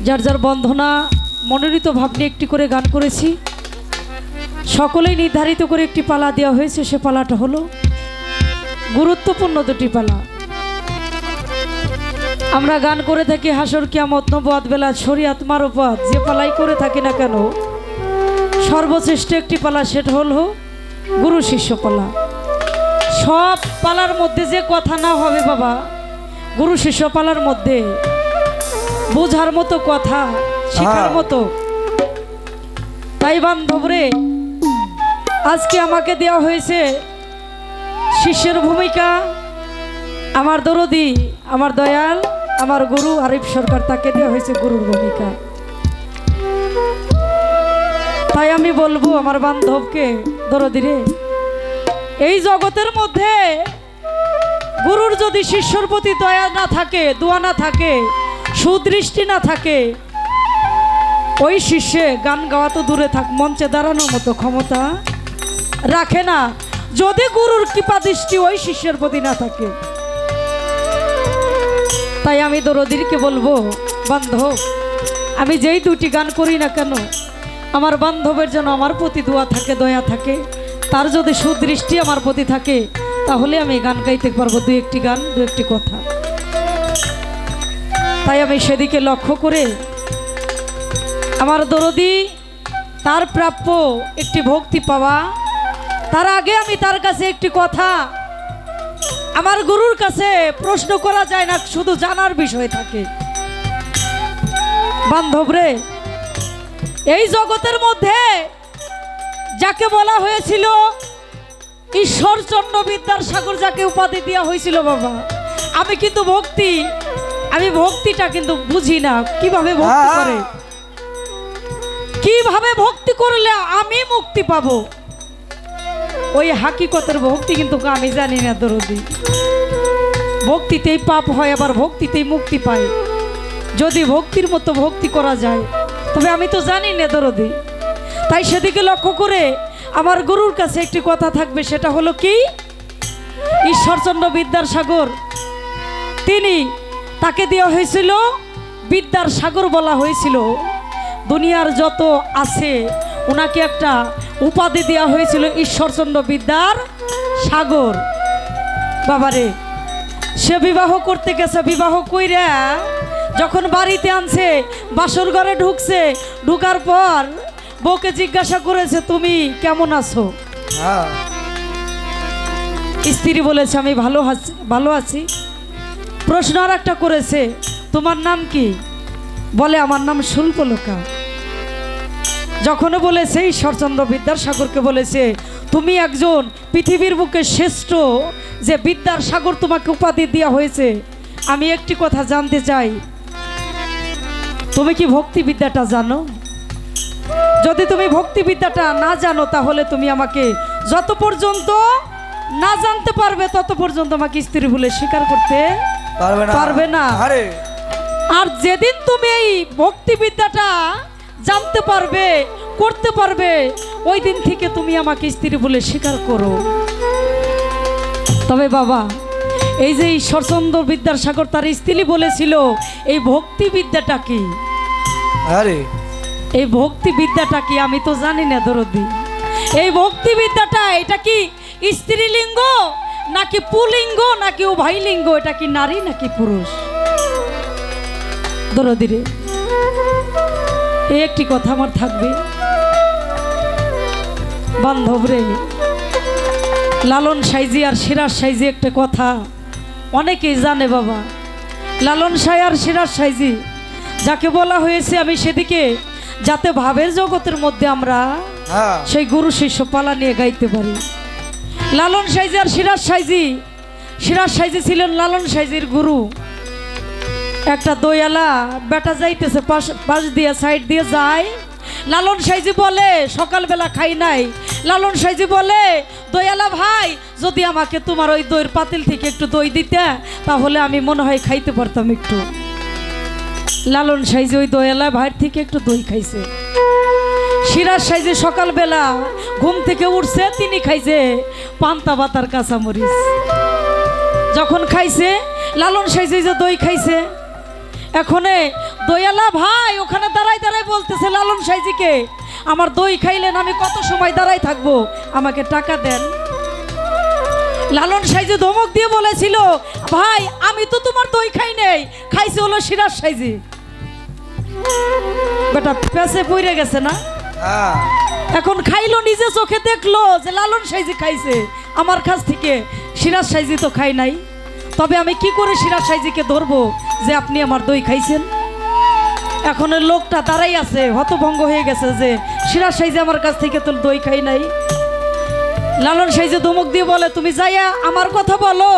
যার যার বন্ধনা মনোনীত ভাব নিয়ে একটি করে গান করেছি। সকলেই নির্ধারিত করে একটি পালা দেওয়া হয়েছে। সে পালাটা হলো গুরুত্বপূর্ণ দুটি পালা। আমরা গান করে থাকি হাসর কিয়ামত নবুয়াত বেলা শরিয়াত মারফাত, যে পালাই করে থাকি না কেন সর্বশ্রেষ্ঠ একটি পালা সেটা হলো গুরু শিষ্য পালা। সব পালার মধ্যে যে কথা না হবে বাবা, গুরু শিষ্য পালার মধ্যে বোঝার মতো কথা, শেখার মতো। তাই বান্ধবরে, আজকে আমাকে দেওয়া হয়েছে শিষ্যের ভূমিকা। আমার দরদি, আমার দয়াল, আমার গুরু আরিফ সরকার, তাকে দেওয়া হয়েছে গুরুর ভূমিকা। তাই আমি বলবো আমার বান্ধবকে, দরদিরে, এই জগতের মধ্যে গুরুর যদি শিষ্যর প্রতি দয়া না থাকে, দোয়া না থাকে, সুদৃষ্টি না থাকে, ওই শিষ্যে গান গাওয়া তো দূরে থাক, মঞ্চে দাঁড়ানোর মতো ক্ষমতা রাখে না, যদি গুরুর কৃপা দৃষ্টি ওই শিষ্যের প্রতি না থাকে। তাই আমি দরদিরকে বলবো, বান্ধব, আমি যেই দুটি গান করি না কেন, আমার বান্ধবের যেন আমার প্রতি দোয়া থাকে, দয়া থাকে, তার যদি সুদৃষ্টি আমার প্রতি থাকে, তাহলে আমি গান গাইতে পারবো, দু একটি গান, দু একটি কথা। তাই আমি সেদিকে লক্ষ্য করে আমার দরদি তার প্রাপ্য একটি ভক্তি পাওয়া, তার আগে আমি তার কাছে একটি কথা, আমার গুরুর কাছে প্রশ্ন করা যায় না, শুধু জানার বিষয় থাকে। বান্ধবরে, এই জগতের মধ্যে যাকে বলা হয়েছিল ঈশ্বরচন্দ্র বিদ্যাসাগর, যাকে উপাধি দেওয়া হয়েছিল বাবা, আমি কিন্তু আমি ভক্তিটা কিন্তু বুঝি না, কিভাবে ভক্তি করে, কিভাবে ভক্তি করলে আমি মুক্তি পাবো, ওই হাকিকতের ভক্তি কিন্তু আমি জানি না দরদি। ভক্তিতেই পাপ হয়, আবার ভক্তিতেই মুক্তি পায়, যদি ভক্তির মতো ভক্তি করা যায়, তবে আমি তো জানি না দরদি। তাই সেদিকে লক্ষ্য করে আমার গুরুর কাছে একটি কথা থাকবে, সেটা হলো কি, ঈশ্বরচন্দ্র বিদ্যাসাগর, তাকে দেওয়া হয়েছিল বিদ্যার সাগর বলা হয়েছিল। দুনিয়ার যত আছে ওনাকে একটা উপাধি দেওয়া হয়েছিল ঈশ্বরচন্দ্র বিদ্যার সাগর। বাবারে, সে বিবাহ করতে গেছে, বিবাহ কইরা যখন বাড়িতে আনছে, বাসর ঘরে ঢুকছে, ঢুকার পর বউকে জিজ্ঞাসা করেছে, তুমি কেমন আছো? স্ত্রী বলেছে, আমি ভালো আছি। প্রশ্ন আর একটা করেছে, তোমার নাম কি? বলে, আমার নাম শুল্কলোকা। যখন বলেছে ঈশ্বরচন্দ্র বিদ্যাসাগরকে বলেছে, তুমি একজন পৃথিবীর বুকে শ্রেষ্ঠ, যে বিদ্যার সাগর তোমাকে উপাধি দেওয়া হয়েছে, আমি একটি কথা জানতে চাই, তুমি কি ভক্তিবিদ্যাটা জানো? যদি তুমি ভক্তিবিদ্যাটা না জানো, তাহলে তুমি আমাকে যত পর্যন্ত না জানতে পারবে, তত পর্যন্ত আমাকে স্ত্রী বলে স্বীকার করতে পারবে না। আর যেদিন তুমি এই ভক্তিবিদ্যাটা জানতে পারবে, করতে পারবে, ওই দিন থেকে তুমি আমাকে স্ত্রী বলে স্বীকার করো। তবে বাবা, এই যে ঈশ্বরচন্দ্র বিদ্যাসাগর তার স্ত্রী বলেছিল, এই ভক্তিবিদ্যাটা কি? এই ভক্তিবিদ্যাটা কি আমি তো জানি না দরদি। এই ভক্তিবিদ্যাটা, এটা কি স্ত্রীলিঙ্গ নাকি পুলিঙ্গ নাকি উভয়লিঙ্গ? এটা কি নারী নাকি পুরুষ? দরদিরে, এই একটি কথা আমার থাকবে। বান্ধবরে, লালন সাইজি আর সিরাজ সাইজি একটা কথা অনেকেই জানে বাবা। লালন সাই আর সিরাজ সাইজি যাকে বলা হয়েছে, আমি সেদিকে যাতে ভাবের জগতের মধ্যে আমরা সেই গুরু শিষ্য পালা নিয়ে গাইতে পারি। লালন সাইজি আর সিরাজ সাইজি ছিলেন লালন সাইজির গুরু। একটা দয়ালা বেটা যাইতেছে, পাশ দিয়ে সাইড দিয়ে যায়। লালন সাইজি বলে, সকালবেলা খাই নাই। লালন সাইজি বলে, দয়ালা ভাই, যদি আমাকে তোমার ওই দইয়ের পাতিল থেকে একটু দই দিতে, তাহলে আমি মনে হয় খাইতে পারতাম একটু। লালন সাইজি ওই দয়ালা ভাইয়ের থেকে একটু দই খাইছে। সিরাজ সাইজি সকালবেলা ঘুম থেকে উঠছে, তিনি খাইছে পান্তা ভাতার কাঁচামরিচ। যখন খাইছে, লালন সাইজি যে দই খাইছে, এখনে দয়ালা ভাই ওখানে দাঁড়াই দাঁড়াই বলতেছে লালন সাইজিকে, আমার দই খাইলেন, আমি কত সময় দাঁড়াই থাকবো, আমাকে টাকা দেন। লালন সাইজি ধমক দিয়ে বলেছিল, ভাই আমি তো তোমার দই খাই নেই, খাইছে হলো সিরাজ সাইজি। বেটা পেছে পড়ে গেছে না, এখন খাইলো, নিজে চোখে দেখলো যে লালন সাইজি খাইছে আমার কাছ থেকে, সিরাজ সাইজি তো খাই নাই। তবে আমি কি করে সিরাজ সাইজিকে ধরবো যে আপনি আমার দই খাইছেন? এখন ওই লোকটা দাঁড়াই আছে, হতভঙ্গ হয়ে গেছে যে সিরাজ সাইজি আমার কাছ থেকে তো দই খাই নাই। লালন সাইজি ধমক দিয়ে বলে, তুমি যাইয়া আমার কথা বলো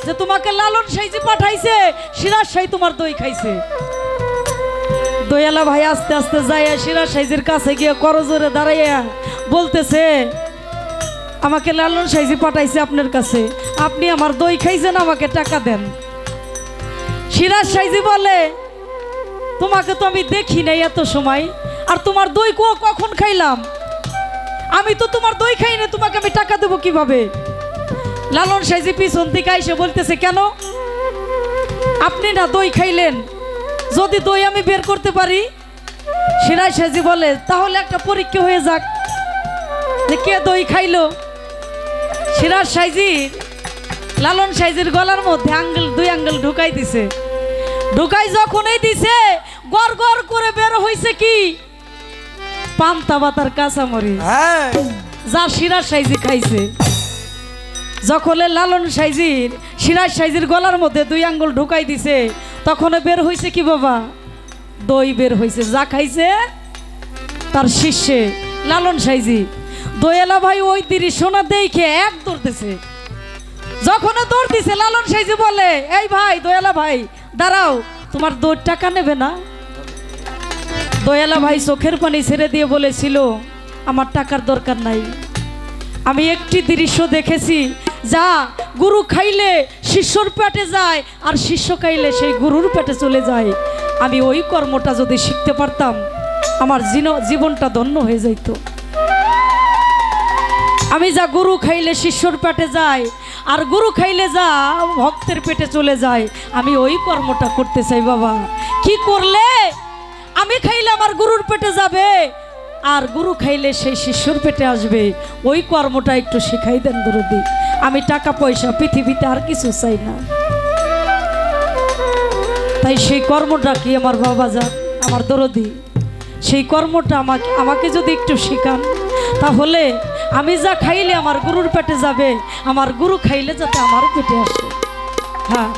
যে তোমাকে লালন সাইজি পাঠাইছে, সিরাজ সাই তোমার দই খাইছে। দয়ালা ভাই আস্তে আস্তে যাইয়া সিরাজ সাইজির কাছে গিয়ে করজোরে দাঁড়াইয়া বলতেছে, আমাকে লালন সাইজি পাঠাইছে আপনার কাছে, আপনি আমার দই খাইছেন, আমাকে টাকা দেন। সিরাজ সাইজি বলে, তোমাকে তো আমি দেখি নাই এত সময়, আর তোমার দই কখন খাইলাম? আমি তো তোমার দই খাই না, তোমাকে আমি টাকা দেবো কিভাবে? লালন সাইজি পিছন থেকে এসে বলতেছে, কেন আপনি না দই খাইলেন, যদি দই আমি বের করতে পারি? সিরাজ সাইজি বলে, তাহলে একটা পরীক্ষা হয়ে যাক যে কে দই খাইলো। সিরাজ সাইজি লালন সাইজির গলার মধ্যে দুই আঙ্গুল ঢুকাই দিছে। ঢুকাই যখনই দিছে, গড় গড় করে বের হইছে কি? পান্তা ভাতার কাঁচামরিচ, যা সিরাজ সাইজি খাইছে। যখন লালন সাইজির সিরাজ সাইজির গলার মধ্যে দুই আঙ্গুল ঢুকাই দিছে, তখন বের হইছে কি বাবা? দই বের হইছে, যা খাইছে তার শিষ্যে লালন সাইজি। দয়ালা ভাই ওই দৃশ্য না দেখে এক দৌড়তেছে। যখন দৌড় দিছে, লালন সাইজি বলে, এই ভাই দয়ালা ভাই দাঁড়াও, তোমার দৌড় টাকা নেবে না? দয়ালা ভাই চোখের পানি ছেড়ে দিয়ে বলেছিল, আমার টাকার দরকার নাই, আমি একটি দৃশ্য দেখেছি, যা গুরু খাইলে শিষ্যর পেটে যায়, আর শিষ্য খাইলে সেই গুরুর পেটে চলে যায়। আমি ওই কর্মটা যদি শিখতে পারতাম, আমার জীবনটা ধন্য হয়ে যাইত। আমি যা গুরু খাইলে শিষ্যর পেটে যায়, আর গুরু খাইলে যা ভক্তের পেটে চলে যায়, আমি ওই কর্মটা করতে চাই বাবা। কি করলে আমি খাইলে আমার গুরুর পেটে যাবে, আর গুরু খাইলে সেই শিষ্যর পেটে আসবে, ওই কর্মটা একটু শিখাই দেন দরদি। আমি টাকা পয়সা পৃথিবীতে আর কিছু চাই না। তাই সেই কর্মটা কি আমার বাবা যান, আমার দরদি, সেই কর্মটা আমাকে যদি একটু শিখান, তাহলে আমি যা খাইলে আমার গুরুর পেটে যাবে, আমার গুরু খাইলে যাতে আমার পেটে আসে। হ্যাঁ,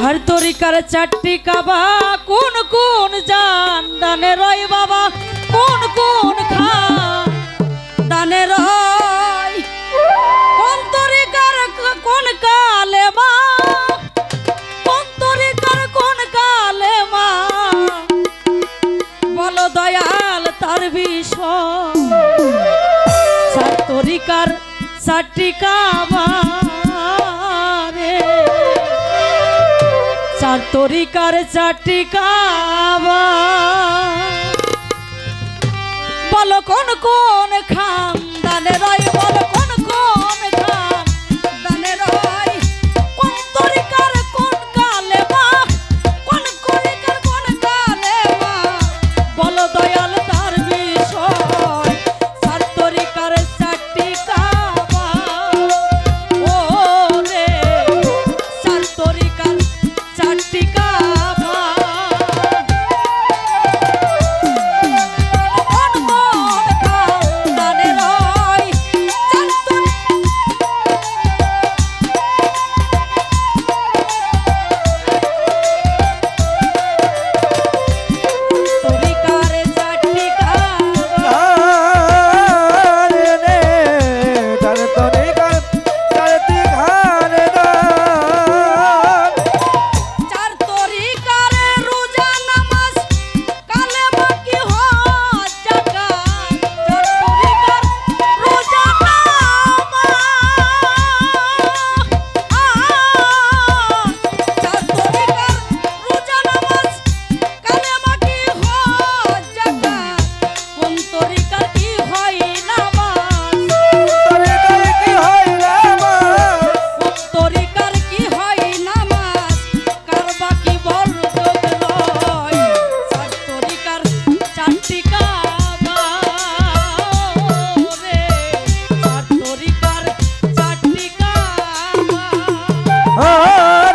हर तरीकार चारटी काबा कौन कौन जान दाने रय बाबा कौन कौन खा दाने रय कौन तरीकार कौन काले मा कौन तरीकार कौन काले मा बोलो दयाल तार विषय चार तरीकार चारटी काबा चार तरीकार चारटी काबा बोलो कौन कौन खान दाने रय बोलो कौन कौन खान दाने रय कौन तरीकार कौन काले मा कौन तरीकार कौन काले मा बोलो दयाल तार विषय चार तरीकार चारटी काबा ओ रे चार तरीकार चारटी काबा कौन कौन खान दाने रय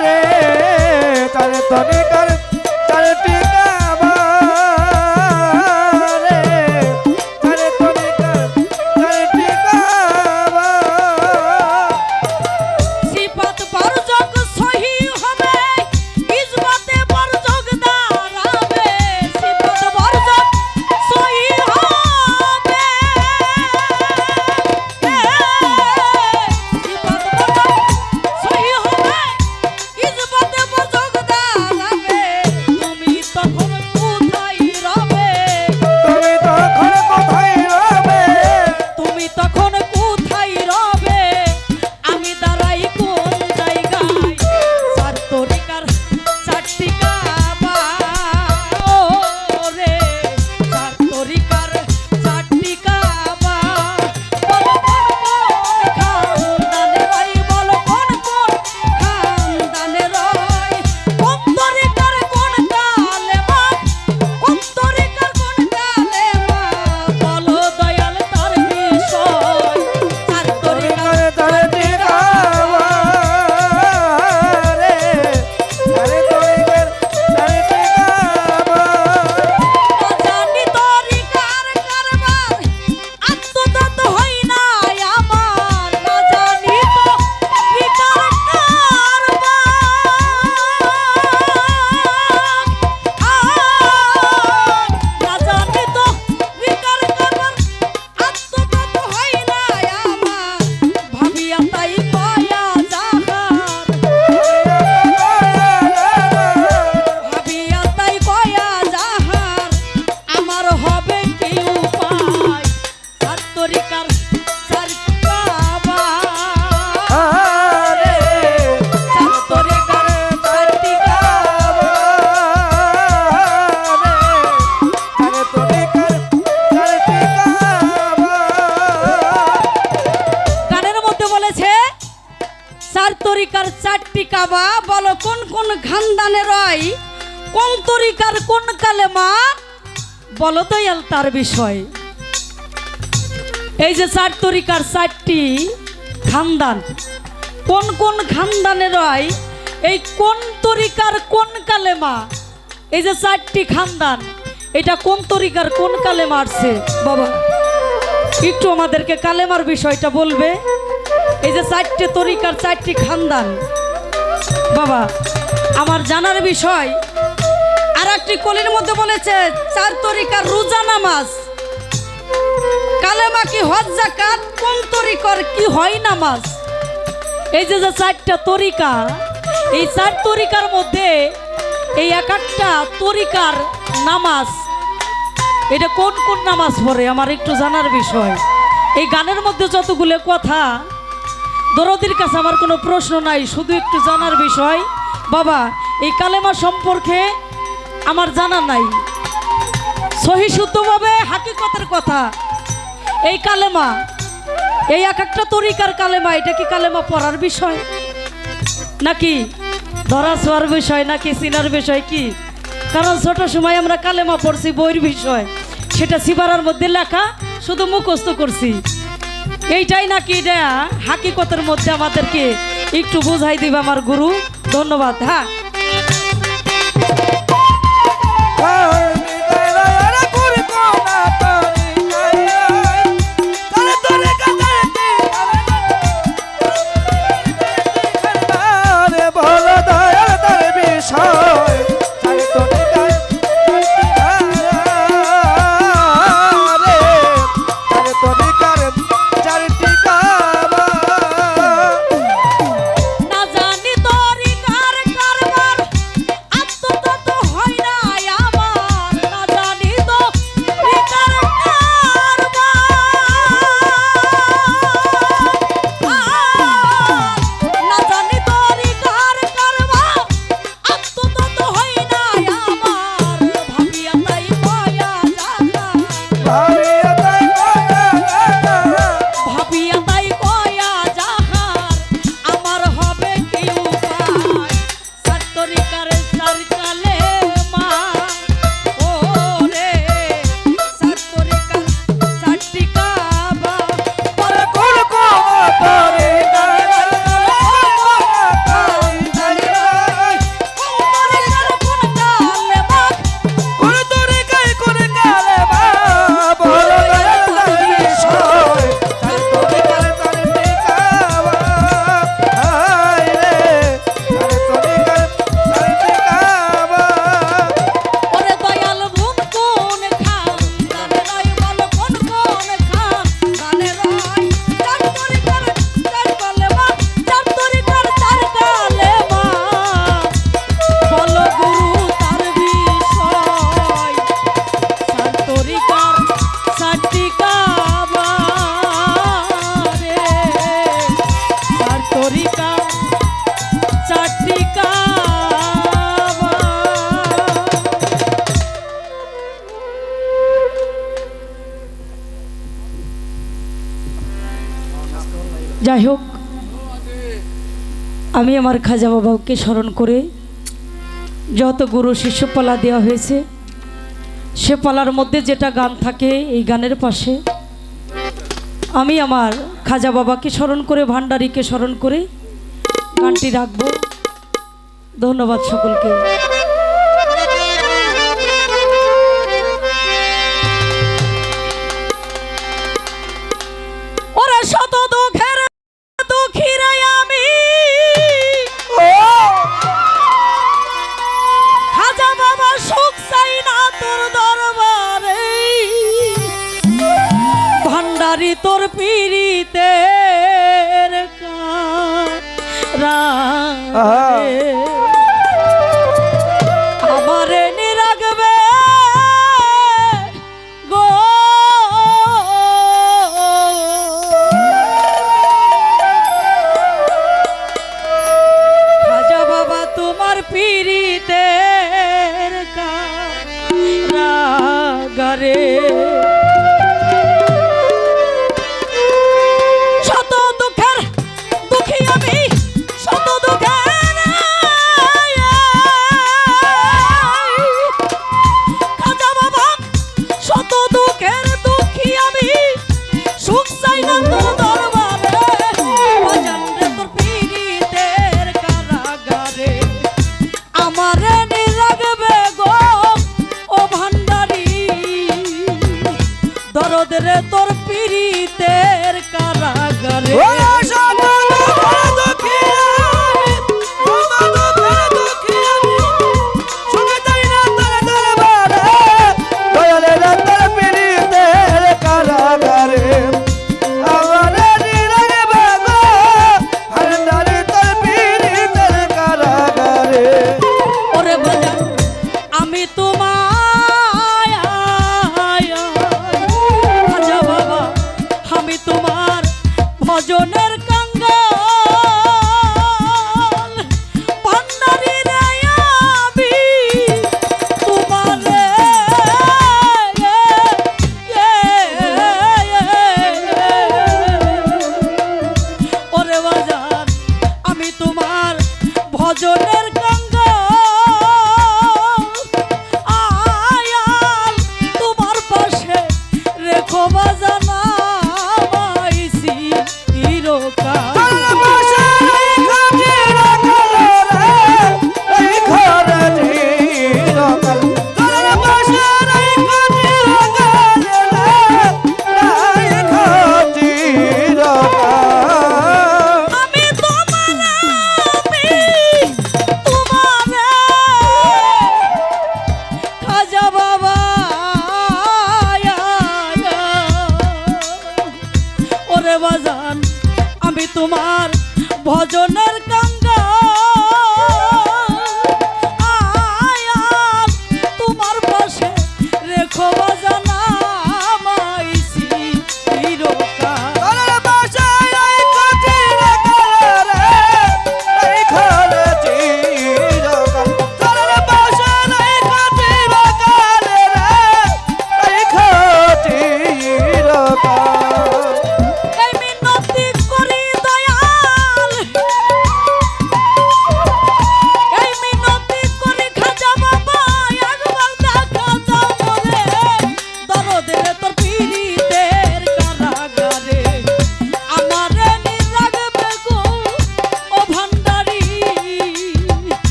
রে তারে তরিকার চারটি কাবা রে তারে তরিকার চারটি কাবা সিফাত বরজক সহি হবে ইজবাতে বরজক দাঁড়াবে সিফাত বরজক সহি হবে সিফাত বরজক সহি হবে ইজবাতে বরজক দাঁড়াবে তুমি তখন কোথায় রবে তুমি তখন কোথায় রবে তুমি তখন কোথায় রবে আমি দাঁড়াই কোন জায়গায় চার তরিকার চারটি কাবা ও রে চার তরিকার চারটি কাবা বলো কোন খানদানে রয় কোন তরিকার কোন কালেমা কোন তরিকার কোন কালেমা বলো দয়াল তার বিষয় চার তরিকার চারটি কাবা রে তারে তরিকার চারটি কাবা জানি তরিকার কারবার আত্মদত হই নাই আমার না জানি তরিকার কারবার না জানি তরিকার কারবার আত্মদত হই নাই আমার ভাবিয়া তাই পায়া যাহার ভাবিয়া তাই কয়া যাহার আমার হবে কি উপায় চার তরিকার চার কাবা রে চার তরিকার চারটি কাবা তারে তরিকার চারটি কাবা গানের মধ্যে বলেছে চার তরিকার চারটি কাবা বলো কোন কোন খানদানে রয় কোন তরিকার কোন কালেমা বলো দয়াল তার বিষয় এই যে চার তরিকার চারটি খানদান কোন কোন খানদানে রয় এই কোন তরিকার কোন কালেমা এই যে চারটি খানদান এটা কোন তরিকার কোন কালেমা আসছে বাবা একটু আমাদেরকে কালেমার বিষয়টা বলবে এই যে চারটি তরিকার চারটি খানদান বাবা আমার জানার বিষয় আর একটি কলির মধ্যে বলেছে চার তরিকার রোজা নামাজ কালেমা কি হজ যাকাত কোন তরিকার কি হয় নামাজ এই যে যে চারটা তরিকা এই চার তরিকার মধ্যে এই এক একটা তরিকার নামাজ এটা কোন কোন নামাজ পড়ে আমার একটু জানার বিষয় এই গানের মধ্যে যতগুলো কথা দরদির কাছে আমার কোনো প্রশ্ন নাই শুধু একটু জানার বিষয় বাবা এই কালেমা সম্পর্কে আমার জানা নাই সহি শুদ্ধভাবে হাকিকতের কথা এই কালেমা এই এক একটা তরিকার কালেমা এটা কি কালেমা পড়ার বিষয় নাকি ধরা ছোঁয়ার বিষয় নাকি চিনার বিষয় কি কারণ ছোট সময় আমরা কালেমা পড়ছি বইয়ের বিষয় সেটা সিবারার মধ্যে লেখা শুধু মুখস্থ করছি এইটাই নাকি এটা হাকিকতের মধ্যে আমাদেরকে একটু বোঝাই দিবে আমার গুরু ধন্যবাদ হ্যাঁ না জানি তরিকার কারবার যাই হোক, আমি আমার খাজা বাবাকে স্মরণ করে যত গুরু শিষ্য পালা দেওয়া হয়েছে, সে পালার মধ্যে যেটা গান থাকে, এই গানের পাশে আমি আমার খাজা বাবাকে স্মরণ করে, ভান্ডারীকে স্মরণ করে গানটি রাখবো। ধন্যবাদ সকলকে। ওরা শত দুঃখের দুঃখীরে আমি খাজা বাবা সুখ চাই না তোর দরবারে, ভান্ডারি তোর পীড়িতের আমারে নিরাগবে গো, খাজা বাবা তোমার পীড়িতের কারাগারে। শত দুঃখের দুঃখী আমি, শত দুঃখের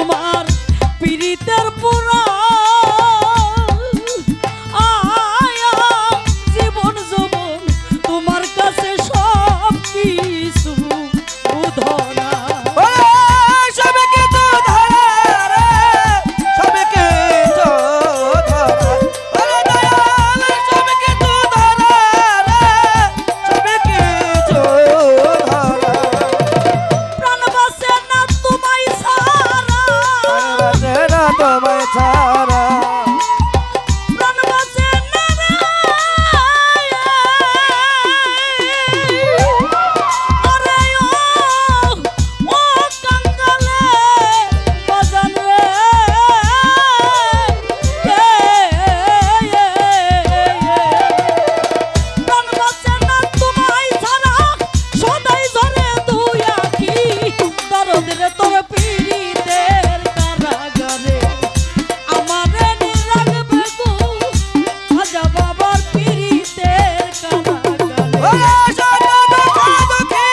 তোমার পীড়িতের পুরা আয়া জীবন যৌবন তোমার কাছে সব কিছু উধরা সবে কিছু ধরা রে, সবে কিছু ধরা। ওরে দয়াল, সবে কিছু ধরা রে, সবে কিছু ধরা। প্রাণ বাঁচে না তোমায় ছাড়া বাজে না তোমায় ছাড়া। প্রাণ বাঁচে না রে। আরে ও কাঙ্গালে বাজান রে প্রাণ বাঁচে না তোমায় ছাড়া সদাই ধরে দুই আঁখি দরদ রে তোর পীড়িতের কারাগারে আমারে নিরাগবে গো খাজা বাবার পীড়িতের কারাগারে ওরে শত দুঃখে দুঃখী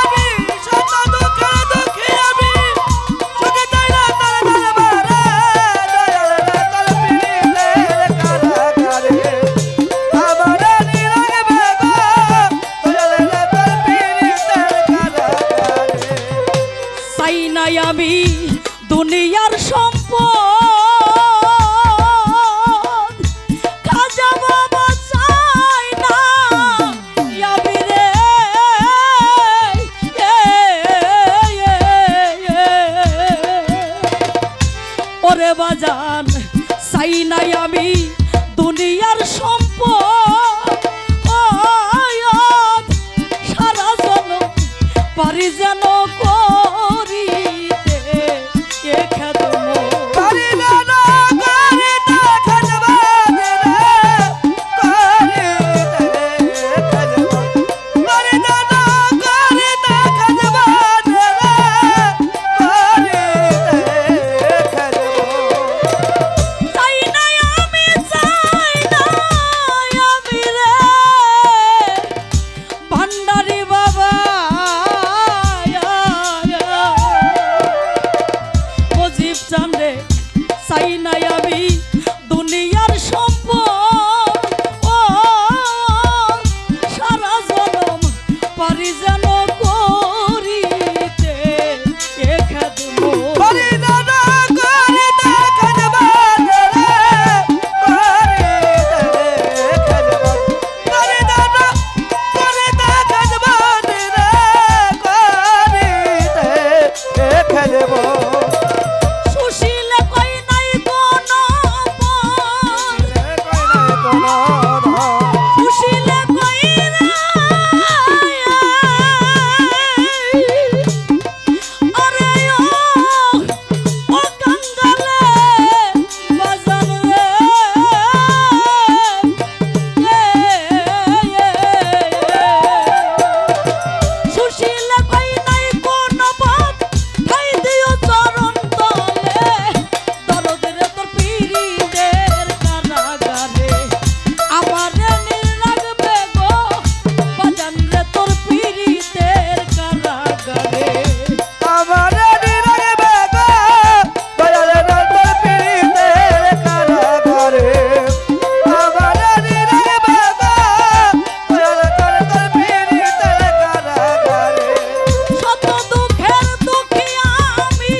আমি, শত দুঃখে দুঃখী আমি। সুখে চাই না তোর দরবারে, দয়াল রে তোর পীড়িতের কারাগারে। আমারে নিরাগবে গো, দয়াল রে তোর পীড়িতের কারাগারে। চাই নাই আমি দুনিয়ার সম্পদ খাজা বাবা চাই না আমি রে ওরে বাজান চাই নাই আমি দুনিয়ার সম্পদ ও সারা জনম পারি যেন করিতে এ খেদম করি না না করিতে খাজবানে রে, করিতে খাজবান। করি না না করিতে খাজবানে রে, করিতে খাজবান। চাই নাই আমি চাই নাই আমি রে ভান্ডারি বাবা মজিব চান্দে চাই নাই আমি দুনিয়ার সম্পদ ও সারা জনম পারি যেন করিতে এ খেদম করি না না করিতে খাজবানে রে, করিতে খাজবান। করি না না করিতে খাজবানে রে, করিতে খাজবান। সুশীলে কই নাই কোনো পর সুশীলে কই নাই আরে ও কাঙ্গালে বাজান রে সুশীলে কই নাই কোনো পর খাই দিও চরণ তলে দরদ রে তোর পীড়িতের কারাগারে আমারে নিরাগবে গো বাজান রে তোর পীড়িতের কারাগারে আমারে নিরাগবে গো, দয়াল রে তোর পীড়িতের কারাগারে। আমারে নিরাগবে গো, দয়াল রে তোর পীড়িতের কারাগারে। শত দুঃখের দুঃখী আমি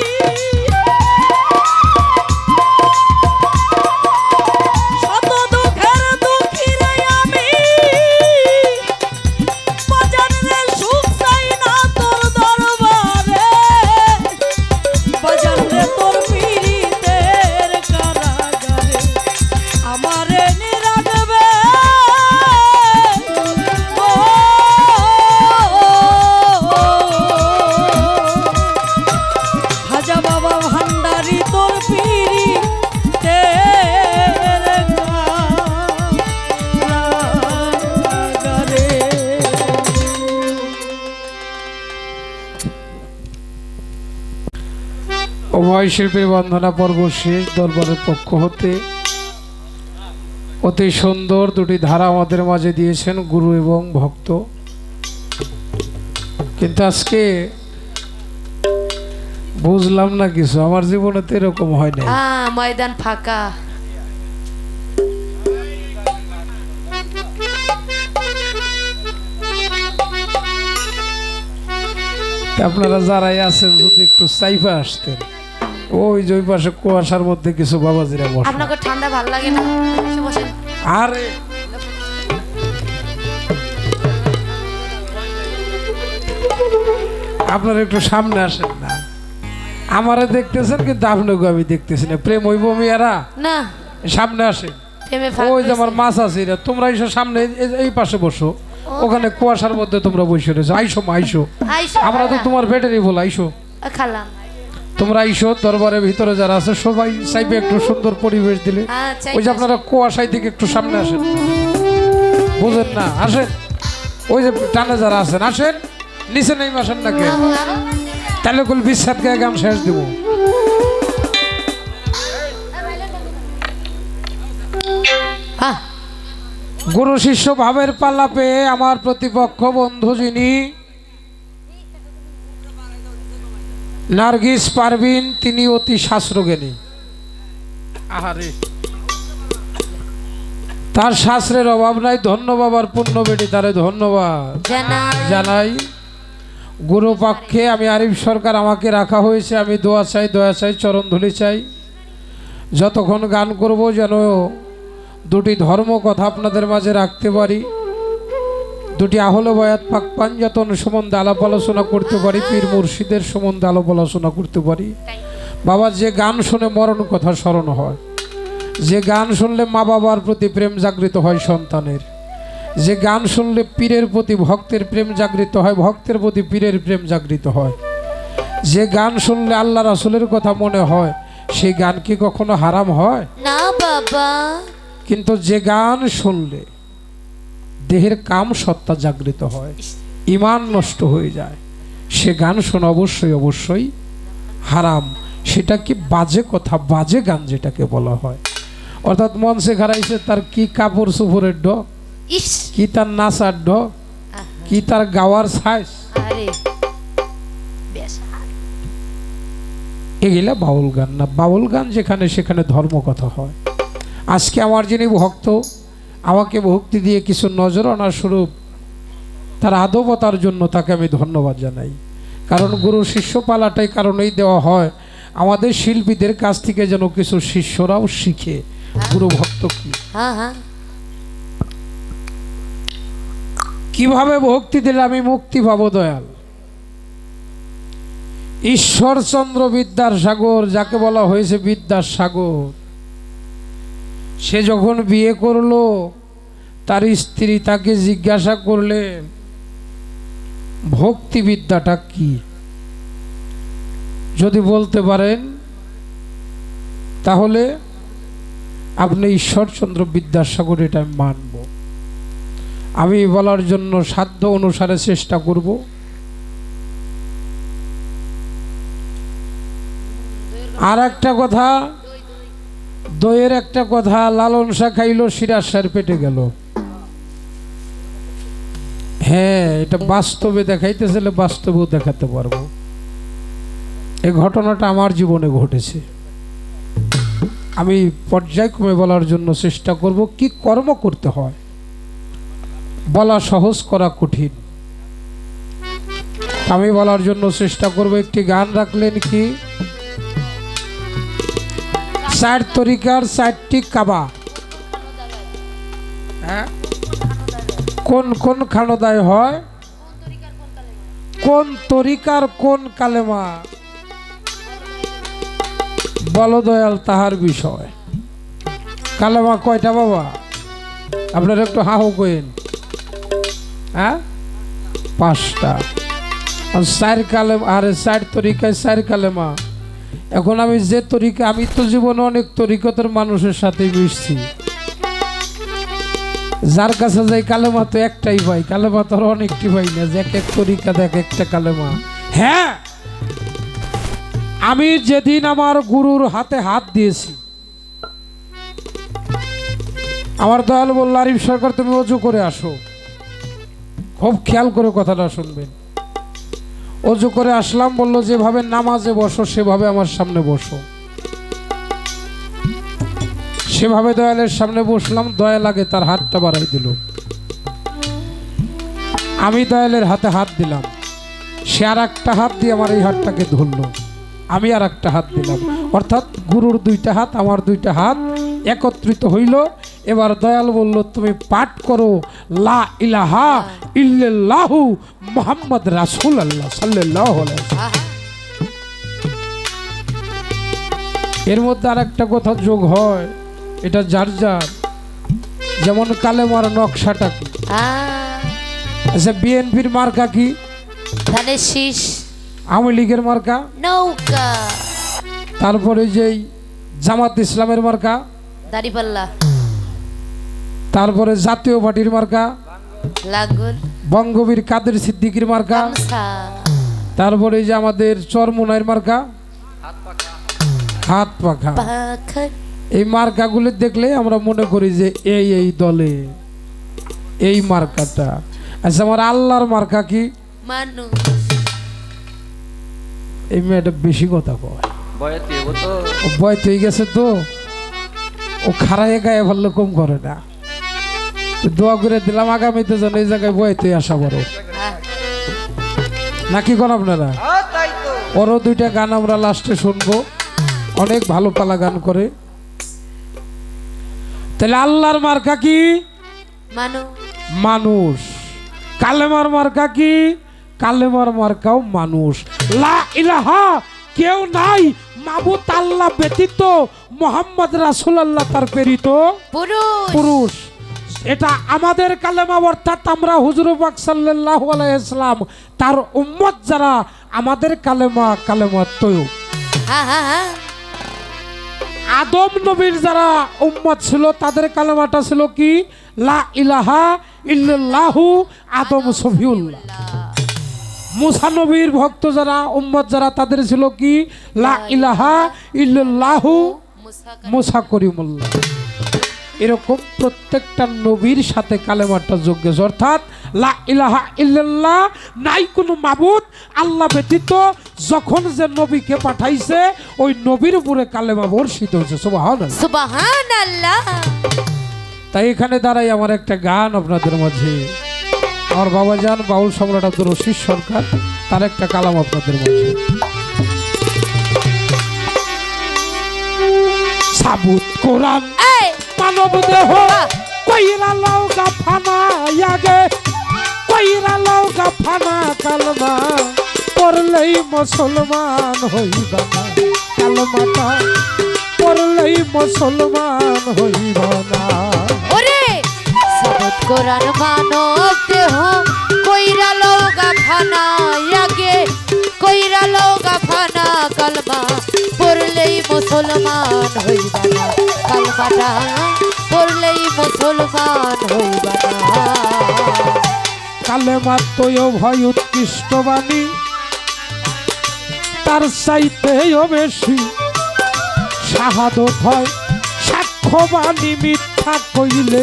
শত দুঃখের দুঃখী রে আমি বাজান রে সুখ চাই না তোর দরবারে বাজান রে তোর পীড়িতের কারাগারে আমারে নিরাগবে ও খাজা বাবা ভান্ডারি তোর পীড়িতের কারাগারে উভয় শিল্পীর বন্দনা পর্ব শেষ। দরবারের পক্ষ হতে অতি সুন্দর দুটি ধারা আমাদের মাঝে দিয়েছেন গুরু এবং ভক্ত। কিন্তু আজকে বুঝলাম না কিছু, আমার জীবনে তো এরকম হয় না। ময়দান ফাঁকা। আপনারা যারাই আছেন যদি একটু সাইফা আসতেন, ওই যে ওই পাশে কুয়াশার মধ্যে কিছু বাবাজিরা বসে। আপনাকে ঠান্ডা ভালো লাগে না? এসে বসেন। আরে আপনারা একটু সামনে আসেন না, আমারে দেখতেছেন কিন্তু আপনাকে আমি দেখতেছি না। প্রেম হইব মেয়েরা, না সামনে আসেন। প্রেমে ওই যে আমার মাছ আছে, তোমরা এসো সামনে, এই পাশে বসো। ওখানে কুয়াশার মধ্যে তোমরা বসে রয়েছো। আইসো মা, আইসো। আমরা তো তোমার ব্যাটারি বল, আইসো। খালাম তোমরা আইসো। দরবারের ভিতরে যারা আছে সবাই চাইবে একটু সুন্দর পরিবেশ দিলে। ওই যে আপনারা কুয়াশায় দিকে একটু সামনে আসেন, বুঝেন না? আসেন। ওই যে টানে যারা আছেন আসেন, নিচে নেই আসেন না কে? তাহলে কুল বিশ্বাস গায়ে গান শেষ দিব। গুরু শিষ্য ভাবের পাল্লা পেয়ে আমার প্রতিপক্ষ বন্ধু যিনি নার্গিস পারভিন, তিনি অতি শাস্ত্রজ্ঞানী। আহারে, তার শাস্ত্রের অভাব নাই। ধন্য বাবার পূর্ণ বেটি, তারে ধন্যবাদ জানাই। গুরু পক্ষে আমি আরিফ সরকার, আমাকে রাখা হয়েছে। আমি দোয়া চাই, দয়া চাই, চরণ ধুলি চাই। যতক্ষণ গান করব যেন দুটি ধর্ম কথা আপনাদের মাঝে রাখতে পারি, দুটি আহলে বয়াত পাক পাঞ্জাতন সম্বন্ধে আলাপ আলোচনা করতে পারি, পীর মুর্শিদের সম্বন্ধে আলাপ আলোচনা করতে পারি। বাবা, যে গান শুনে মরণ কথা স্মরণ হয়, যে গান শুনলে মা বাবার প্রতি প্রেম জাগৃত হয় সন্তানের, যে গান শুনলে পীরের প্রতি ভক্তের প্রেম জাগৃত হয়, ভক্তের প্রতি পীরের প্রেম জাগৃত হয়, যে গান শুনলে আল্লাহ রাসূলের কথা মনে হয়, সেই গান কি কখনো হারাম হয়? না বাবা। কিন্তু যে গান শুনলে দেহের কাম সত্তা জাগৃত হয়, ঈমান নষ্ট হয়ে যায়, সে গান শোনা অবশ্যই অবশ্যই হারাম। সেটা কি বাজে কথা, বাজে গান যেটাকে বলা হয়। অর্থাৎ মঞ্চে খারাইছে তার কি কাপড় চোপড়ের ডক, কি তার নাচার ডক, কি তার গাওয়ার সাইজ, এগুলা বাউল গান না। বাউল গান যেখানে সেখানে ধর্ম কথা হয়। আজকে আমার যিনি ভক্ত, আমাকে ভক্তি দিয়ে কিছু নজরানা স্বরূপ তার আদবতার জন্য তাকে আমি ধন্যবাদ জানাই। কারণ গুরু শিষ্য পালাটাই কারণেই দেওয়া হয় আমাদের শিল্পীদের কাছ থেকে যেন কিছু শিষ্যরাও শিখে গুরু ভক্ত কি, কিভাবে ভক্তি দিলে আমি মুক্তি পাবো। দয়াল ঈশ্বরচন্দ্র বিদ্যাসাগর, যাকে বলা হয়েছে বিদ্যাসাগর, সে যখন বিয়ে করলো তার স্ত্রী তাকে জিজ্ঞাসা করলেন ভক্তি বিদ্যাটা কি, যদি বলতে পারেন তাহলে আপনি ঈশ্বরচন্দ্র বিদ্যাসাগর, এটা আমি মানব। আমি বলার জন্য সাধ্য অনুসারে চেষ্টা করব। আর একটা কথা, দইয়ের একটা কথা, লালন শাহ খাইলো সিরাজ শাহর পেটে গেল। হ্যাঁ, এটা বাস্তবে দেখাইতেছিলে, বাস্তবেও দেখাতে পারবো। এই ঘটনাটা আমার জীবনে ঘটেছে। আমি পর্যায়ক্রমে বলার জন্য চেষ্টা করব। কি কর্ম করতে হয়, বলা সহজ, করা কঠিন। আমি বলার জন্য চেষ্টা করব। একটি গান রাখলেন কি, 4 তরিকার 4টি কাবা। হ্যাঁ, কোন কোন খানদায় হয়, কোন তরিকার কোন কালেমা, বলো দয়াল তাহার বিষয়। কালেমা কয়টা বাবা? আপনারা একটু হাহু কইন। হ্যাঁ, 5টা। আর 4 কালেমা, আরে 4 তরিকায় 4 কালেমা। এখন আমি যে তরিকা, আমি তো জীবনে অনেক তরিকতের মানুষের সাথে মিশছি। যার কাছে যাই কালেমা তো একটাই পাই, কালেমা তো অনেকটি পাই না, যে এক এক তরিকা দেখ একটা কালেমা। হ্যাঁ, আমি যেদিন আমার গুরুর হাতে হাত দিয়েছি, আমার দয়াল বলল, আরিফ সরকার তুমি অজু করে আসো। খুব খেয়াল করে কথাটা শুনবেন। অজু করে আসলাম, বলল যেভাবে নামাজে বসো সেভাবে আমার সামনে বসো। সেভাবে দয়ালের সামনে বসলাম, দয়াল আগে তার হাতটা বাড়াই দিল, আমি দয়ালের হাতে হাত দিলাম, সে আর একটা হাত দিয়ে আমার এই হাতটাকে ধরলো, আমি আর একটা হাত দিলাম, অর্থাৎ গুরুর দুইটা হাত আমার দুইটা হাত একত্রিত হইল। এবার দয়াল বলল তুমি পাঠ করো লা ইলাহা ইল্লাল্লাহু মুহাম্মদ রাসূলুল্লাহ সাল্লাল্লাহু আলাইহি ওয়াসাল্লাম। আহা, এর মধ্যে আর একটা কথা যোগ হয়, এটা যার যার, যেমন কালেমার নকশাটা কি। আচ্ছা, বিএনপির মার্কা কি? ধানের শীষ, আওয়ামী লীগের মার্কা, নৌকা, তারপরে যেই জামাত ইসলামের মার্কা, দাড়িপাল্লা, তারপরে জাতীয় পার্টির মার্কা, লাঙ্গল, বঙ্গবীর কাদের সিদ্দিকীর মার্কা, গামছা, তারপরে যে আমাদের চরমুনাইয়ের মার্কা হাত পাখা। পাখা, এই মার্কাগুলো দেখলে আমরা মনে করি যে এই এই দলে এই মার্কাটা। আচ্ছা, আমার আল্লাহর মার্কা কি? মানুষ। এই মেয়েটা বেশি কথা কয়, ও বয়স হয়ে গেছে তো, ও খাড়ায় গায়ে ভালো কম করে না। তো দোয়া করে দিলাম আগামীতে যেন এই জায়গায় বয়তে আসা বড় আহ, নাকি কোন আপনারা। ওরও দুইটা গান আমরা লাস্টে শুনবো, অনেক ভালো পালা গান করে। তাহলে আল্লাহর মার্কা কি? মানুষ। মানুষ। কালেমার মার্কা কি? কালেমার মার্কাও মানুষ। লা ইলাহা, কেউ নাই মাবুদ আল্লাহ ব্যতীত, মুহাম্মদ রাসূলুল্লাহ তার প্রেরিত পুরুষ। পুরুষ। এটা আমাদের কালেমা, অর্থাৎ আমরা হুজুর পাক সাল্লাল্লাহু আলাইহি ওয়াসাল্লাম তার উম্মত যারা, আমাদের কালেমা কালেমা তৈয়ব। হ্যাঁ হ্যাঁ হ্যাঁ, আদম নবীর যারা উম্মত ছিল তাদের কালেমাটা ছিল কি? লা ইলাহা ইল্লাল্লাহু আদম সফিউল্লাহ। মুসা নবীর ভক্ত যারা উম্মত যারা তাদের ছিল কি? লা ইলাহা ইল্লাল্লাহু মুসা করিমুল্লাহ। এরকম প্রত্যেকটা নবীর সাথে কালেমাটা যোগ্য, অর্থাৎ লা ইলাহা ইল্লাল্লাহ, নাই কোনো মাবুদ আল্লাহ ব্যতীত। যখন যে নবীকে পাঠাইছে ওই নবীর উপরে কালেমা বর্ষিত হয়েছে। সুবহানাল্লাহ, সুবহানাল্লাহ। তাই এখানে দাঁড়াই আমার একটা গান আপনাদের মাঝে, আমার বাবা যান বাউল সম্রাট আব্দুর রশিদ সরকার, তার একটা কালাম আপনাদের মাঝে। সাবুত কোরআন এই, মানব দেহ কইরা লাও গাফানা আগে, কইরা লাও গাফানা কালমা পড়লেই মুসলমান হইবা না, কালমাটা পড়লেই মুসলমান হইবা না। ওরে সাবত কোরআন মানব দেহ কইরা লওগা ফানা আগে, কইরা লওগা ফানা কালমা পড়লেই মুসলমান হইবা না, কালমাটা পড়লেই মুসলমান হইবা না। কালেমা তৈয় ভয় উৎকৃষ্ট বাণী, তার চাইতেও বেশি শাহাদত হয় সাক্ষ্য বাণী। মিথ্যা কইলে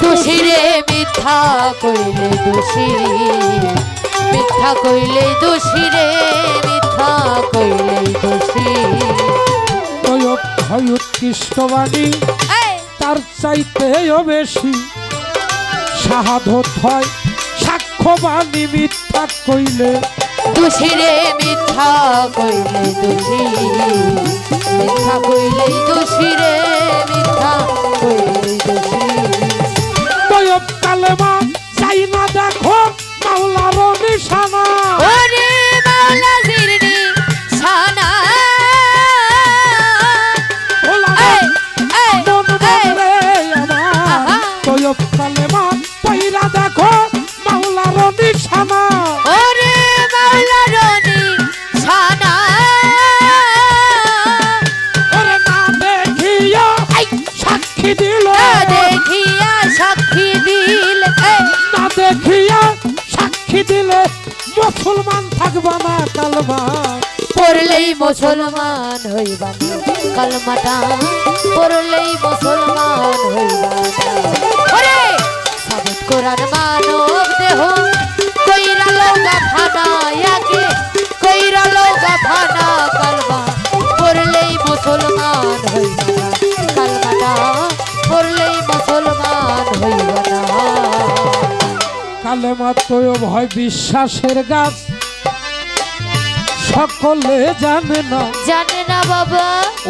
দোষীরে মিথ্যা কইলে দোষী, মিথ্যা কইলে দোষীরে মিথ্যা কইলে দোষী। তৈয় ভয় উৎকৃষ্ট বাণী, এই, তার চাইতেও বেশি শাহাদত হয় সাক্ষ্য বাণী। মিথ্যা কইলে দোষীরে মিথ্যা কইলে দোষী, মিথ্যা কইলে দোষীরে মিথ্যা কইলে দোষী। তৈয়ব কালেমা চাই না দেখো মাওলার নিশানা। ওরে মাওলা জিরনি সানা, ভোলা এই, এই, মন এই, বলে আমার, আহা। তৈয়ব কালেমা পইরা দেখো মাওলার নিশানা। ওরে মাওলা রনি সানা, ওরে না দেখিয়া সাক্ষী দিল, না দেখিয়া সাক্ষী দিল, এই, না দেখিয়া সাক্ষী দিলে মুসলমান থাকবা না কালমা। পড়লেই মুসলমান হইবা না, কালমাটা পড়লেই মুসলমান হইবা না। ওরে সাবত কোরআন মানব দেহ কইরা লওগা ফানা আগে, কইরা লৌকা ফানা কালমা পড়লেই মুসলমান হইবা না কালমাটা পড়লেই মুসলমান হইবা না কালেমা তয় ভয় বিশ্বাসের গাছ সকলে জানে না জানে না বাবা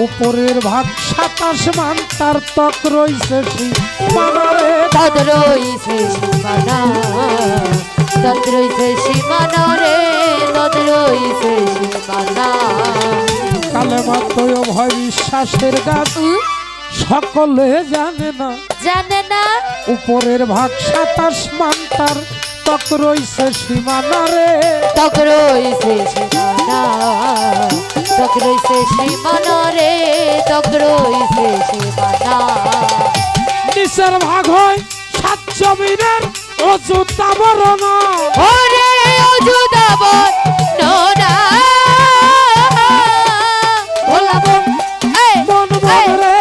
উপরের ভাগ 27 মান তার তক রইছে মানারে তদ্রইছে সীমানা তদ্রইছে সীমানা রে তদ্রইছে সীমানা কালেমা তয় ভয় বিশ্বাসের গাছ সকলে জানে না জানে না উপরের ভাগ 27 মান তার তক রইছে সীমানা রে তদ্রইছে সীমানা তদ্রইছে সীমানা রে তদ্রইছে সীমানা নিচের ভাগ হয় 7 জমিনের অযুতা বরণ ওরে অযুদাব নোনা ভোলাবো এই মন মরে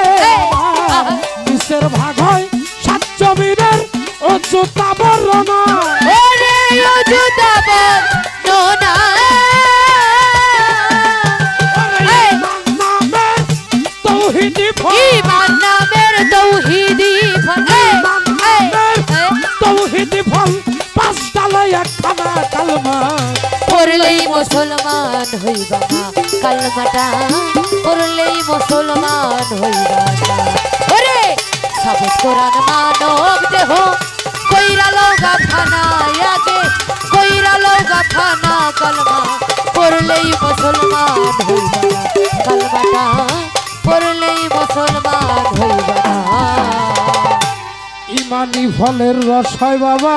নিচের ভাগ হয় 7 জমিনের অযুতা বরণ ওরে অযুদাব নোনা এই নামে তৌহিদি ঈমান নামের তৌহিদি তৌহিদি ফল 5 ডালে একখানা কালমা পড়লেই মুসলমান হইবা না কালমাটা পড়লেই মুসলমান হইবা না ওরে সাবত কোরআন মানব দেহ কইরা লৌকা ফানা আগে কইরা লৌকা ফানা কালমা পড়লেই মুসলমান হইবা না কালমাটা পড়লেই মুসলমান হইবা না ইমানি ফলের রস হয় বাবা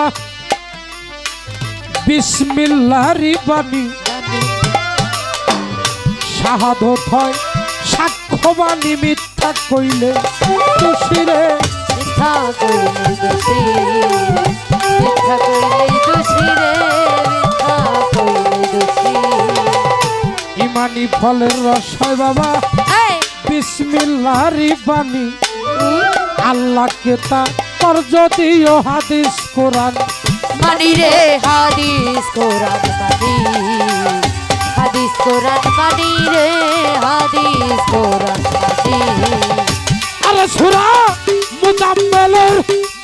বিসমিল্লাহরি বাণী শাহাদত হয় সাক্ষ্য বাণী মিথ্যা কইলে দোষীরে মিথ্যা কইলেই দোষী মিথ্যা কইলেই দোষী রে মিথ্যা কইলেই দোষী ইমানি ফলের রস হয় বাবা এই বিসমিল্লাহরি বাণী আল্লাহকে তা কর যদিও হাদিস কোরআন মানি রে হাদিস কোরআন মানি হাদিস কোরআন মানি রে হাদিস কোরআন মানি আরে সূরা মুজাম্মেলের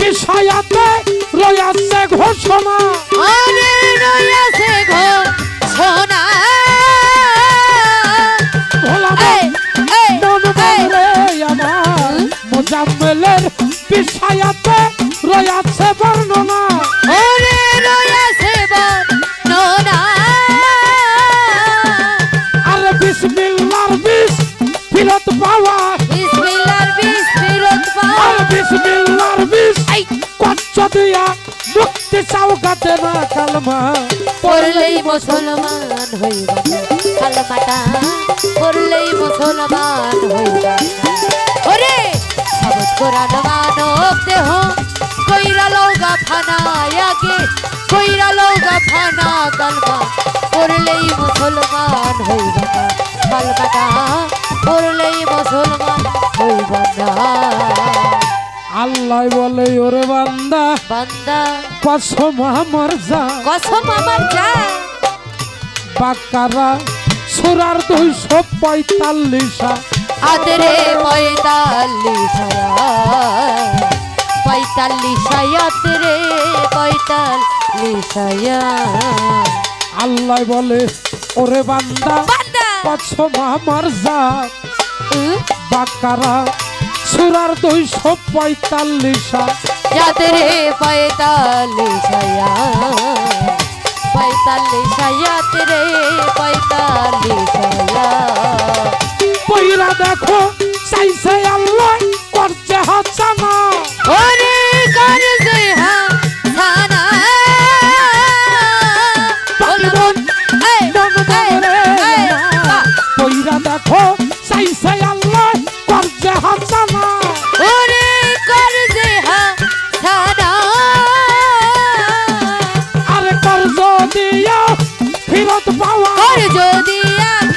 বিষয়াতে রয়েছে ঘোষণা আরে রয়েছে ঘোষণা ভোলাবো এই মন মরে আমার মুজাম্মেলের বিষয়াতে রয়েছে বর্ণনা ওরে রয়েছে বর্ণনা আরে বিসমিল্লাহর বিস ফিরত পাওয়া বিসমিল্লাহর বিস ফিরত পাওয়া আরে বিসমিল্লাহর বিস কচ্চ দিয়া মুক্তি চাও গাতে না কালমা পড়লেই মুসলমান হইবা না কালমাটা পড়লেই মুসলমান হইবা না ওরে সাবত কোরআন মানব দেহ কইরা লৌকা ফানা আগে কইরা লৌকা ফানা কালমা পড়লেই মুসলমান হইবা না কালমাটা পড়লেই মুসলমান হইবা না আল্লাহ বলে ওরে বান্দা বান্দা কসম আমার যা কসম আমার যা বাকারা সূরার 245 আদরে 45 আয়াত রে 45 আয়াত আল্লাহ বলে ওরে বান্দা বান্দা কসম আমার যা বাকারা সূরার 245 আদরে 45 আয়াত রে 45 আয়াত পইরা দেখো চাইছে আল্লাহ করছে হাসানা ওরে কর জয় হাসানা বলবন এই পইরা দেখো চাইছে আল্লাহ করছে হাসানা ওরে কর জয় হাসানা আরে কর্জ দিয়া ফিরত পাওয়া কর যদি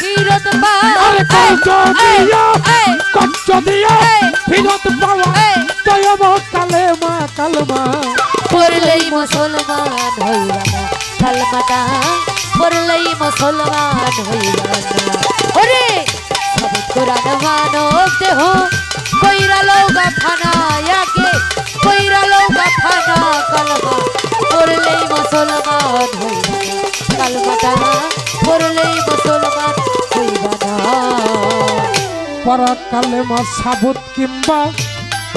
ফিরত পাও আরে কর্জ দিয়া কচ্চ দিয়া ফিরত পাওয়া তয়ব কালেমা কালমা পড়লেই মুসলমান হইবা না কালমাটা করলেই মুসলমান হইবা না ওরে সাবুত কোরআন মানব দেহ কইরা লৌগা ফানা আগে কইরা লৌগা ফানা কালমা করলেই মুসলমান হইবা না কালমাটা করলেই মুসলমান হইবা না পরা কালেমা সাবুত কিংবা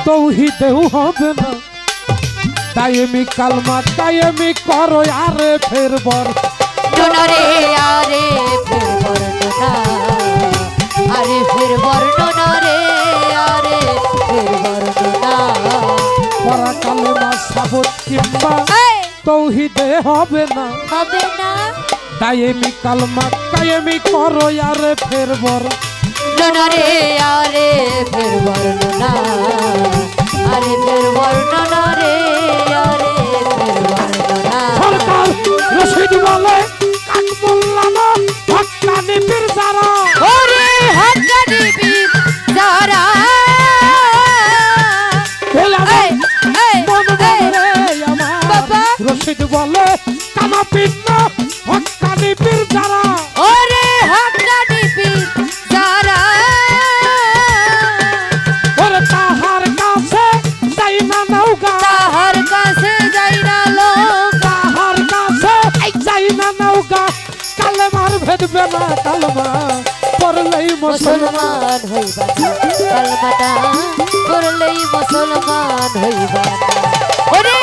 তৌহিদেও হবে না দায়েমি কালমা দায়েমি করো আরে ফেরবর নোনারে আরে ফের বর্ণনা আরে ফের বর্ণনা রে আরে ফের বর্ণনা পরা কালেমা সাবুত কিংবা তৌহিদে হবে না হবে না দায়েমি কালমা দায়েমি করো আরে ফেরবর নোনারে আরে ফের বর্ণনা আরে ফের বর্ণনা রে আরে ফের বর্ণনা সরকার রশিদ বলে কাক মোল্লানা হক্কানি পীর যারা ওরে হক্কানি পীর যারা এই এই মন এই বলে আমার বাবা। রশিদ বলে কানা পীর না হক্কানি পীর যারা ওরে হক্কানি পীর যারা ওরে তাহার কাছে যাই না নৌকা তাহার কাছে যাই না লোক তাহার কাছে যাই না নৌকা কালেমার ভেদবে না কালেমা পড়লেই মুসলমান মুসলমান হইবা না কালমাটা করলেই মুসলমান হইবা না ওরে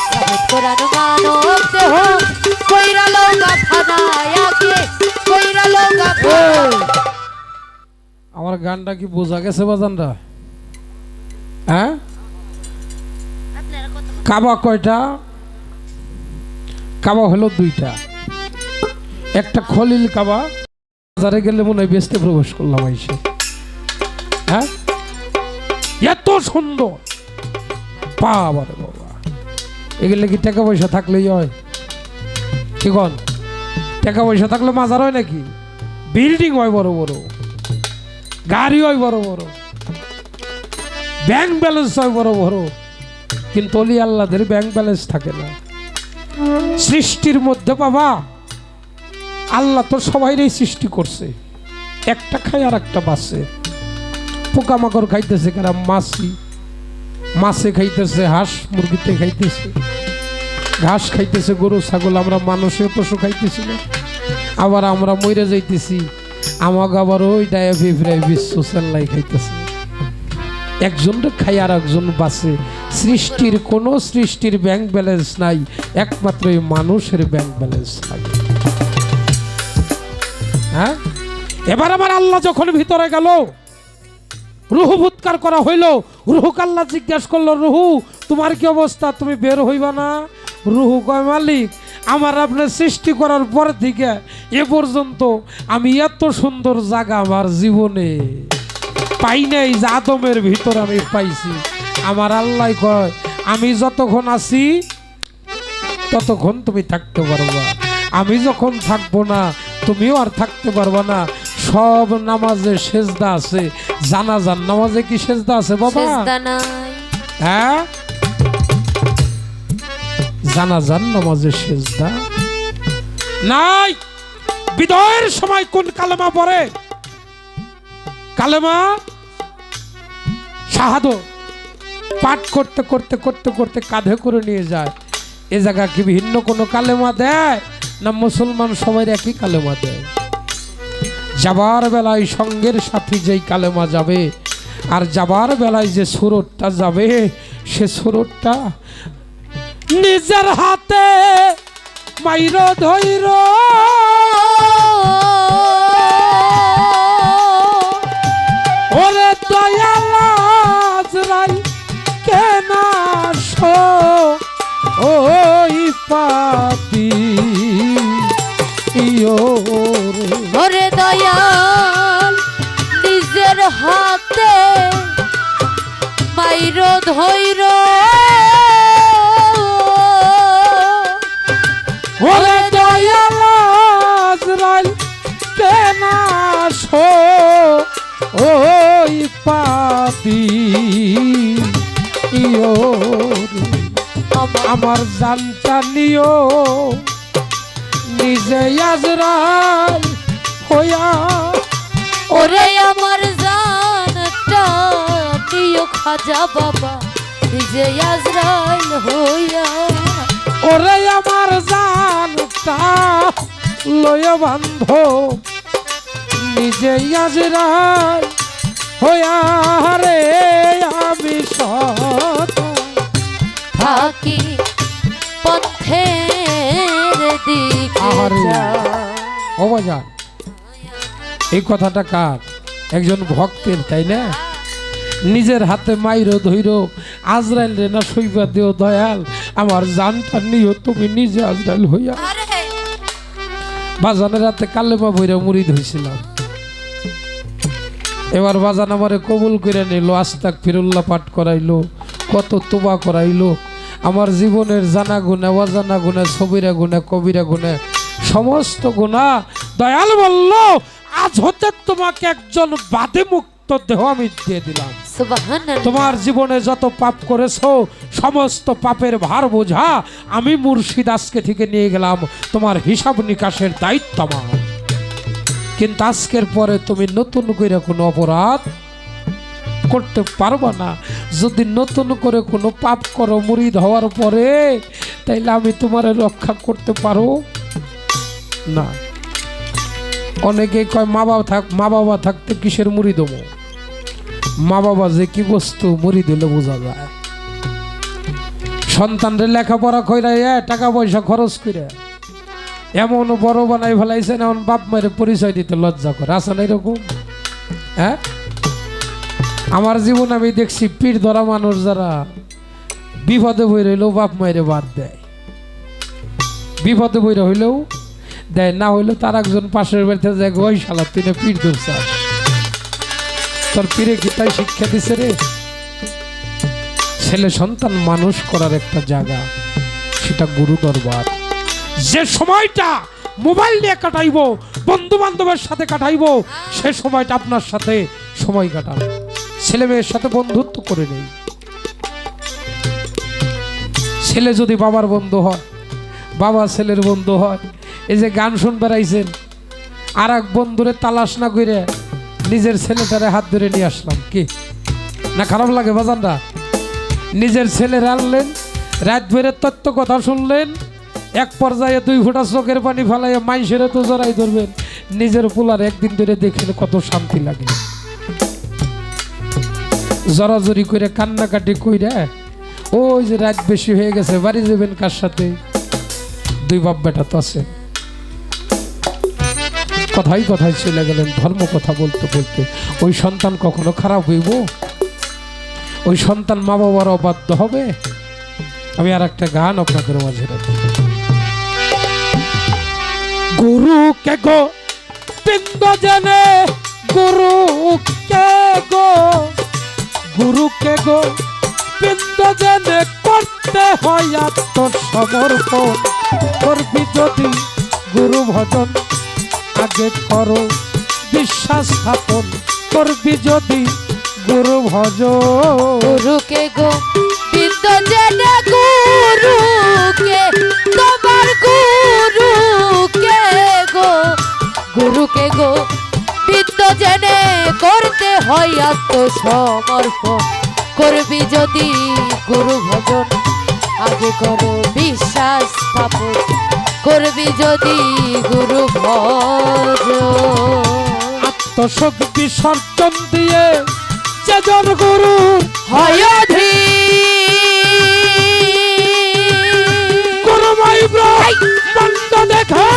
সাবুত কোরআন মানব দেহ কইরা লৌগা ফানা আগে কইরা লৌগা ফানা আমার গানটা কি বোঝা গেছে বাজানরা হ্যাঁ কাবা কয়টা কাবা হলো দুইটা একটা খলিল কাবা বাজারে গেলে মনে হয় বেচতে প্রবেশ করলাম এসে হ্যাঁ এত সুন্দর বাবা রে বাবা এগুলো কি টাকা পয়সা থাকলেই হয় কি কন টাকা পয়সা থাকলে মাজার হয় নাকি বিল্ডিং হয় বড় বড় গাড়ি হয় বড় বড় ব্যাংক ব্যালেন্স হয় বড় বড় কিন্তু অলি আল্লাহদের ব্যাংক ব্যালেন্স থাকে না সৃষ্টির মধ্যে বাবা আল্লাহ তো সবাইরই সৃষ্টি করছে একটা খায় আর একটা বাঁচে পোকামাকড় খাইতেছে কারা মাছি মাছে খাইতেছে হাঁস মুরগিতে খাইতেছে ঘাস খাইতেছে গরু ছাগল আমরা মানুষের পশু খাইতেছি না আবার আমরা মরে যাইতেছি আমাকে আবার ওই ডায়াফিফ্রাই বিশ্ব সেল্লাই খাইতেছে একজনকে খাই আর একজন বাঁচে সৃষ্টির কোনো সৃষ্টির ব্যাংক ব্যালেন্স নাই একমাত্র এই মানুষের ব্যাংক ব্যালেন্স নাই হ্যাঁ এবার আমার আল্লাহ যখন ভিতরে গেল রুহু ভুৎকার করা হইল রুহুকে আল্লাহ জিজ্ঞাসা করলো রুহু তোমার কি অবস্থা তুমি বের হইবা না রুহু কয় মালিক আমার আপনার সৃষ্টি করার পর থেকে এ পর্যন্ত আমি এত সুন্দর জায়গা আমার জীবনে পাই নাই যে আদমের ভিতর আমি পাইছি আমার আল্লাহ কয় আমি যতক্ষণ আছি ততক্ষণ তুমি থাকতে পারবা আমি যখন থাকবো না তুমিও আর থাকতে পারবা না সব নামাজে সেজদা আছে জানাজার নামাজে কি সেজদা আছে বাবা সেজদা নাই হ্যাঁ জানাজার নামাজে সেজদা নাই বিদায়ের সময় কোন কালেমা পড়ে কালেমা শাহাদাত পাঠ করতে করতে করতে করতে কাঁধে করে নিয়ে যায় এ জায়গা কি ভিন্ন কোনো কালেমা দেয় না মুসলমান সবাই একই কালেমা দেয় যাবার বেলায় সঙ্গের সাথে যেই কালেমা যাবে আর যাবার বেলায় যে সুরতটা যাবে সে সুরতটা নিজের হাতে মাইর ধৈর ওরে দয়াল আজরাইল কেন আসো ওই পাপি ওরে দয়াল নিজের হাতে মাইর ধৈর ওরে দয়াল আজরাইল কেন আসো ওই পাপি আমার জানটা নিও নিজে আজরাইল হইয়া ওরে আমার জানটা নিও খাজা বাবা নিজে আজরাইল হইয়া ওরে আমার জানটা লয় বান্ধ নিজে আজরাইল হইয়া রে আমি সত থাকি পথের দিকে আহারে। যাই। ও বাজান এই কথাটা কার? একজন ভক্তের, তাই না? নিজের হাতে মাইরো ধইর আজরাইল রে না সইবা দিও দয়াল, আমার জানটা নিও তুমি নিজে আজরাইল হইয়া। বাজানের হাতে কালেমা বইরা মুরিদ হইছিলাম, এবার বাজান আমারে কবুল করে নিল, আস্তাক ফিরুল্লাহ পাঠ করাইলো, কত তোবা করাইলো। আমার জীবনের জানা গুণা অজানা গুণা ছবিরা গুণা কবিরা গুণা সমস্ত গুণা দয়াল বলল আজ হতে তোমাকে একজন বাদে মুক্ত দেহ আমি দিয়ে দিলাম। সুবহানাল্লাহ। তোমার জীবনে যত পাপ করেছো সমস্ত পাপের ভার বোঝা আমি মুর্শিদ আজকে থেকে নিয়ে গেলাম, তোমার হিসাব নিকাশের দায়িত্ব আমার। কিন্তু আজকের পরে তুমি নতুন করে কোনো অপরাধ করতে পারবা না। যদি নতুন করে কোনো পাপ করো মুরিদ হওয়ার পরে, তাইলে আমি তোমার রক্ষা করতে পারো না। অনেকে কয় মা বাবা থাকতে কিসের মুরিদ হবো? মা বাবা যে কি বস্তু মুরিদ হলে বোঝা যায়। সন্তানদের লেখাপড়া কইরা টাকা পয়সা খরচ করে এমন বড় বানাই ফেলাইছেন, এমন বাপ মায়ের পরিচয় দিতে লজ্জা করে। আছে না এরকম? হ্যাঁ, আমার জীবন আমি দেখছি পীর ধরা মানুষ যারা বিপদে বই রইলেও বাপ মায়ের বাদ দেয়, বিপদে বইরা হইলেও দেয়, না হইলেও তার একজন পাশের বাড়িতে যায়, ওই শালা তুই না পীর ধরছাস, তোর পীরে কি তাই শিক্ষা দিছে রে? ছেলে সন্তান মানুষ করার একটা জায়গা, সেটা গুরু দরবার। যে সময়টা মোবাইল নিয়ে কাটাইবো, বন্ধু বান্ধবের সাথে কাটাইবো, সে সময়টা আপনার সাথে সময় কাটান। ছেলে মেয়ের সাথে বন্ধুত্ব করে নেই। ছেলে যদি বাবার বন্ধু হয়, বাবা ছেলের বন্ধু হয়। এই যে গান শুন বেড়াইছেন, আর এক বন্ধুরে তালাশ না করে নিজের ছেলেটারে হাত ধরে নিয়ে আসলাম, কি না খারাপ লাগে বাজানরা? নিজের ছেলে আনলেন, রাত ভরে তত্ত্ব কথা শুনলেন, এক পর্যায়ে 2 ফোঁটা চোখের পানি ফেলাইয়া মাইসের তো জড়াই ধরবেন। নিজের পোলার একদিন ধরে দেখলে কত শান্তি লাগে। জড়াজড়ি করে কান্নাকাটি কইরা ওই যে রাত বেশি হয়ে গেছে, বাড়ি যাবেন কার সাথে? 2 বাপ বেটা তো আছে, কথাই কথাই চলে গেলেন ধর্ম কথা বলতে বলতে। ওই সন্তান কখনো খারাপ হইব? ওই সন্তান মা বাবার অবাধ্য হবে? আমি আর একটা গান আপনাদের মাঝে রাখি। গুরু কে গো পিণ্ড জেনে, গুরু কে গো, গুরু কে গো পিণ্ড জেনে করতে হয় আত্মসমর্পণ। করবি যদি গুরু ভজন আগে করো বিশ্বাস স্থাপন। করবি যদি গুরু ভজন। গুরুকে গো বিদ্য জেনে, গুরুকে তোমার গুরুকে গো, গুরুকে গো বিদ্য জেনে করতে হয় আত্মসমর্পণ। করবি যদি গুরু ভজন আগে করো বিশ্বাস স্থাপন। করবি যদি গুরু ভজন। আত্মশক্তি বিসর্জন দিয়ে যেজন গুরু হয় অধীর। গুরুময় ব্রহ্মাণ্ড দেখে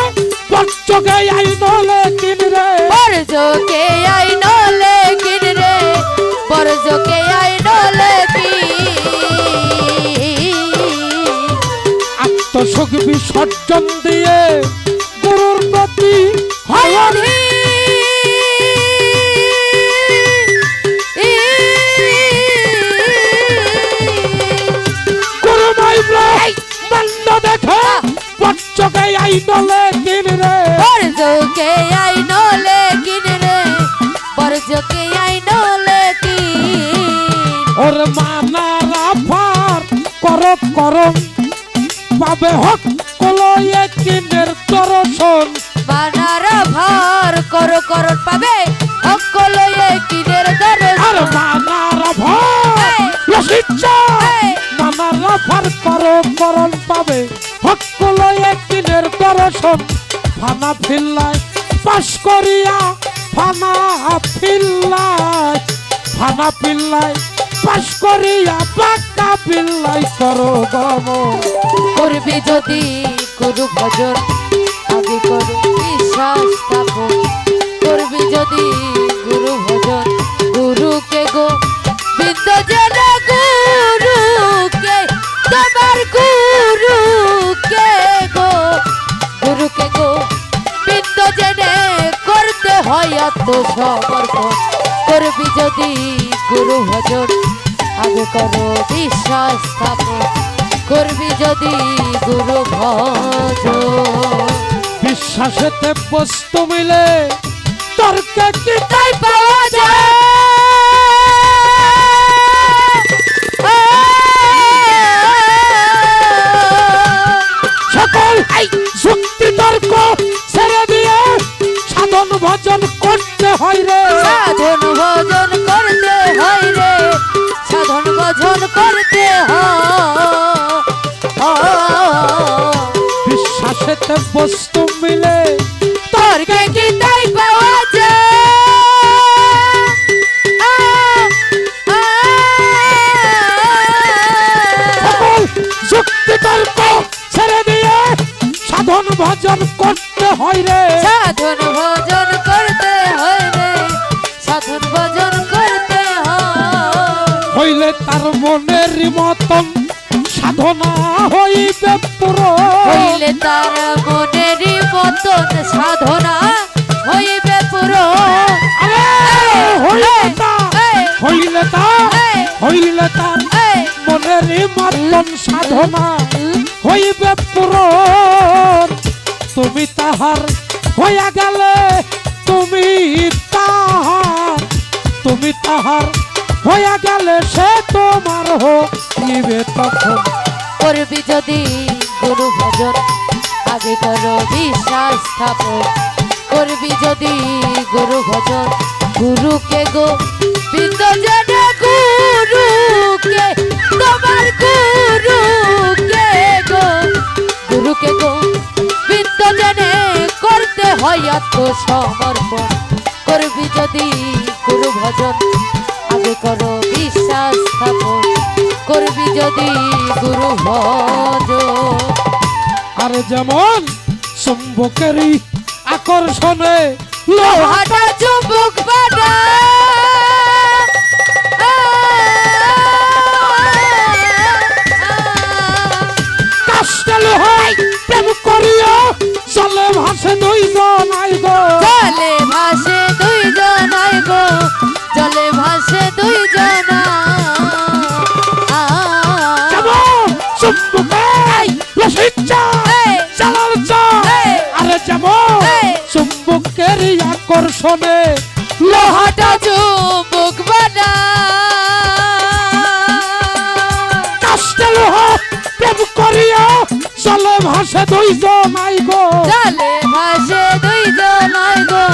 বর্জকে আইনলে কিন রে, বর্জকে আইনলে কিন রে, বর্জকে আইনলে কিন। আত্মশক্তি বিসর্জন দিয়ে গুরুর প্রতি হয় অধীর। গুরুময় ব্রহ্মাণ্ড দেখে বর্জকে আইনলে কিন রে, বর্জকে আইনলে কিন রে, বর্জকে আইনলে কিন। ওর মানারা পার কর কর পাবে হক কলয়ে কিনে কিনের দর্শন মানার ভার করো করণ পাবে অকল কিনের আর দর্শন মানার ভয় লসিচ্ছা মানার ভার করো করণ পাবে সকল কিনের দর্শন ফানা ফিল্লায় পাশ করিয়া ফানা ফিল্লায় পাশ করিয়া বাঁকা পিল্লাই করো গমন করবি যদি গুরু ভজন আগে করো বিশ্বাস স্থাপন করবি যদি গুরু ভজন গুরুকে গো বিন্দ জেনে গুরুকে তোমার গুরুকে গো বিন্দ জেনে করতে হয় আত্মসমর্পণ করবি যদি গুরু ভজন আগে করো বিশ্বাস স্থাপন করবি যদি গুরু ভজন বিশ্বাসেতে বস্তু মিলে তর্কে কি তাই পাওয়া যায় সকল যুক্তি তর্ক ছেড়ে দিয়ে সাধন ভজন করতে হয় রে সাধন ভজন করতে হয় রে সাধন ভজন করতে বিশ্বাসেতে বস্তু মিলে তর্কে কি তাই পাওয়া সকল যুক্তি তর্ক ছেড়ে দিয়ে সাধন ভজন করতে হয় রে সাধন ভজন করতে হয় রে সাধন ভজন করতে হইলে তার মনের মতন সাধনা হইবে পুরো হইলে তার মনেরই মতন সাধনা হইবে পুরো হইলে তার মনের মতন সাধনা হইবে পুরো তুমি তাহার হইয়া গেলে তুমি তাহার হইয়া গেলে সে তোমার হইবে তখন করবি যদি গুরু ভজন আগে করো বিশ্বাস স্থাপন করবি যদি গুরু ভজন গুরুকে গো বিন্দ জেনে গুরুকে তোমার গুরুকে গো বিন্দ জেনে করতে হয় আত্মসমর্পণ করবি যদি গুরু ভজন আগে করো বিশ্বাস স্থাপন করবি যদি গুরু ভজন আর যেমন চুম্বকেরই আকর্ষণে লোহাটা চুম্বক বানা কাশটা লোহায় প্রেম করিয়া জলে ভাসে দুইজন আই গো জলে ভাসে দুইজন আই গো জলে ভাসে দুইজন যেমন চুম্বকের লসিচ্ছা জালাল চা আরে যেমন চুম্বকেরই আকর্ষণে লোহাটা চুম্বক বানা কাশটা লোহা প্রেম করিয়া জলে ভাসে দুইজন আই গো জলে ভাসে দুইজন আই গো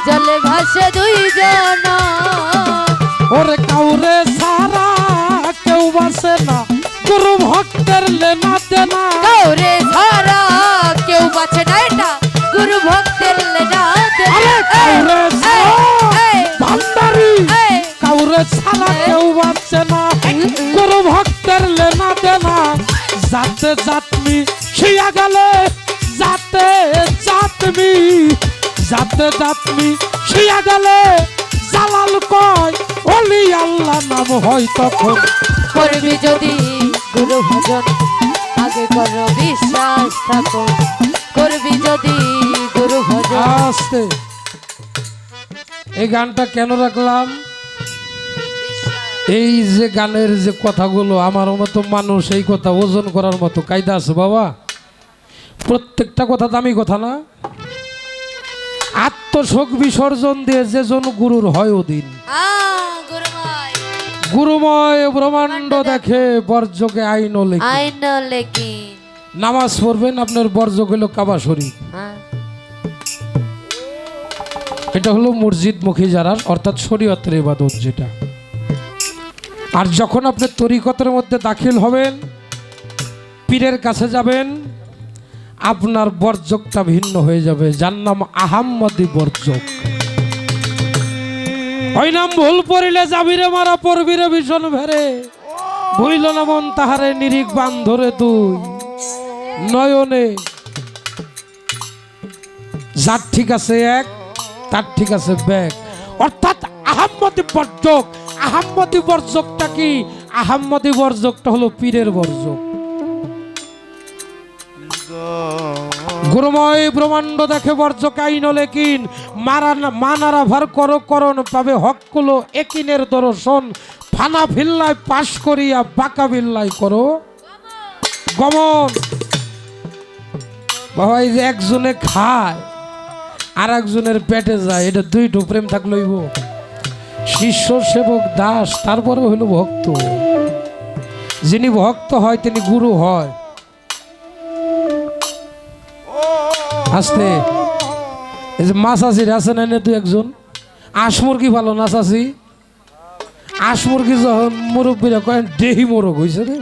জলে ভাসে দুইজন ওরে কাউরে সারা কেউ বাসে না গুরু ভক্তের লেনা দেনা কাউরে ছাড়া কেউ বাঁচে না এটা গুরু ভক্তের লেনা আরে কাউরে ভান্ডারি কাউরে ছাড়া কেউ বাসে না গুরু ভক্তের লেনা দেনা যাতে জাতমি শিয়া গেলে যাতে জাতমি শিয়া গেলে জালাল কয় ওলি আল্লাহ নাম হয় তখন করবি যদি গুরু ভজন আগে করো বিশ্বাস স্থাপন করবি যদি গুরু ভজন আস্তে এই গানটা কেন রাখলাম এই যে গানের যে কথাগুলো আমার মতো মানুষ এই কথা ওজন করার মতো কায়দা আছে বাবা প্রত্যেকটা কথা দামি কথা না আত্মশোক বিসর্জন দিয়ে যেজন গুরুর হয় ওদিন গুরুময় গুরুময় ব্রহ্মাণ্ড দেখে বর্জকে আইন লেখে আইন লেকিন নামাজ পড়বেন আপনার বর্জ্য গেল কাবা শরীফ, হ্যাঁ এটা হলো মসজিদমুখী যারা, অর্থাৎ শরীয়তের ইবাদত যেটা। আর যখন আপনি তরিকতের মধ্যে দাখিল হবেন, পীরের কাছে যাবেন, আপনার বর্জকটা ভিন্ন হয়ে যাবে, যার নাম আহাম্মদি বর্জক। ওই নাম ভুল পড়িলে যাবিরে মারা পড়বিরে ভীষণ ভেরে, ভুইল না মন তাহারে নিরিখ বান ধরে তুই নয়নে। যার ঠিক আছে এক, তার ঠিক আছে ব্যাগ, অর্থাৎ আহাম্মদি বর্জক। আহাম্মদি বর্জকটা কি? আহাম্মদি বর্জকটা হলো পীরের বর্জক। গুরুময় ব্রহ্মাণ্ড দেখে বর্জক আইন লেকিন মানারা ভার করো করণ পাবে হকগুলো একিনের দর্শন, ফানা ভিল্লায় পাশ করিয়া বাঁকা বিল্লাই করো গমন। বাবা এই যে একজনে খায় আর একজনের পেটে যায়, এটা দুইটো প্রেম থাকলইব। শিষ্য সেবক দাস, তারপরে হইল ভক্ত। যিনি ভক্ত হয় তিনি গুরু হয়। আসতে এই যে মাছাসির আছে না তুই একজন আশ মুরগি ভালো না চাষি, আশ মুরগি যখন মুরব্বীরা কয় দেহি মোরগ হয়েছে রে,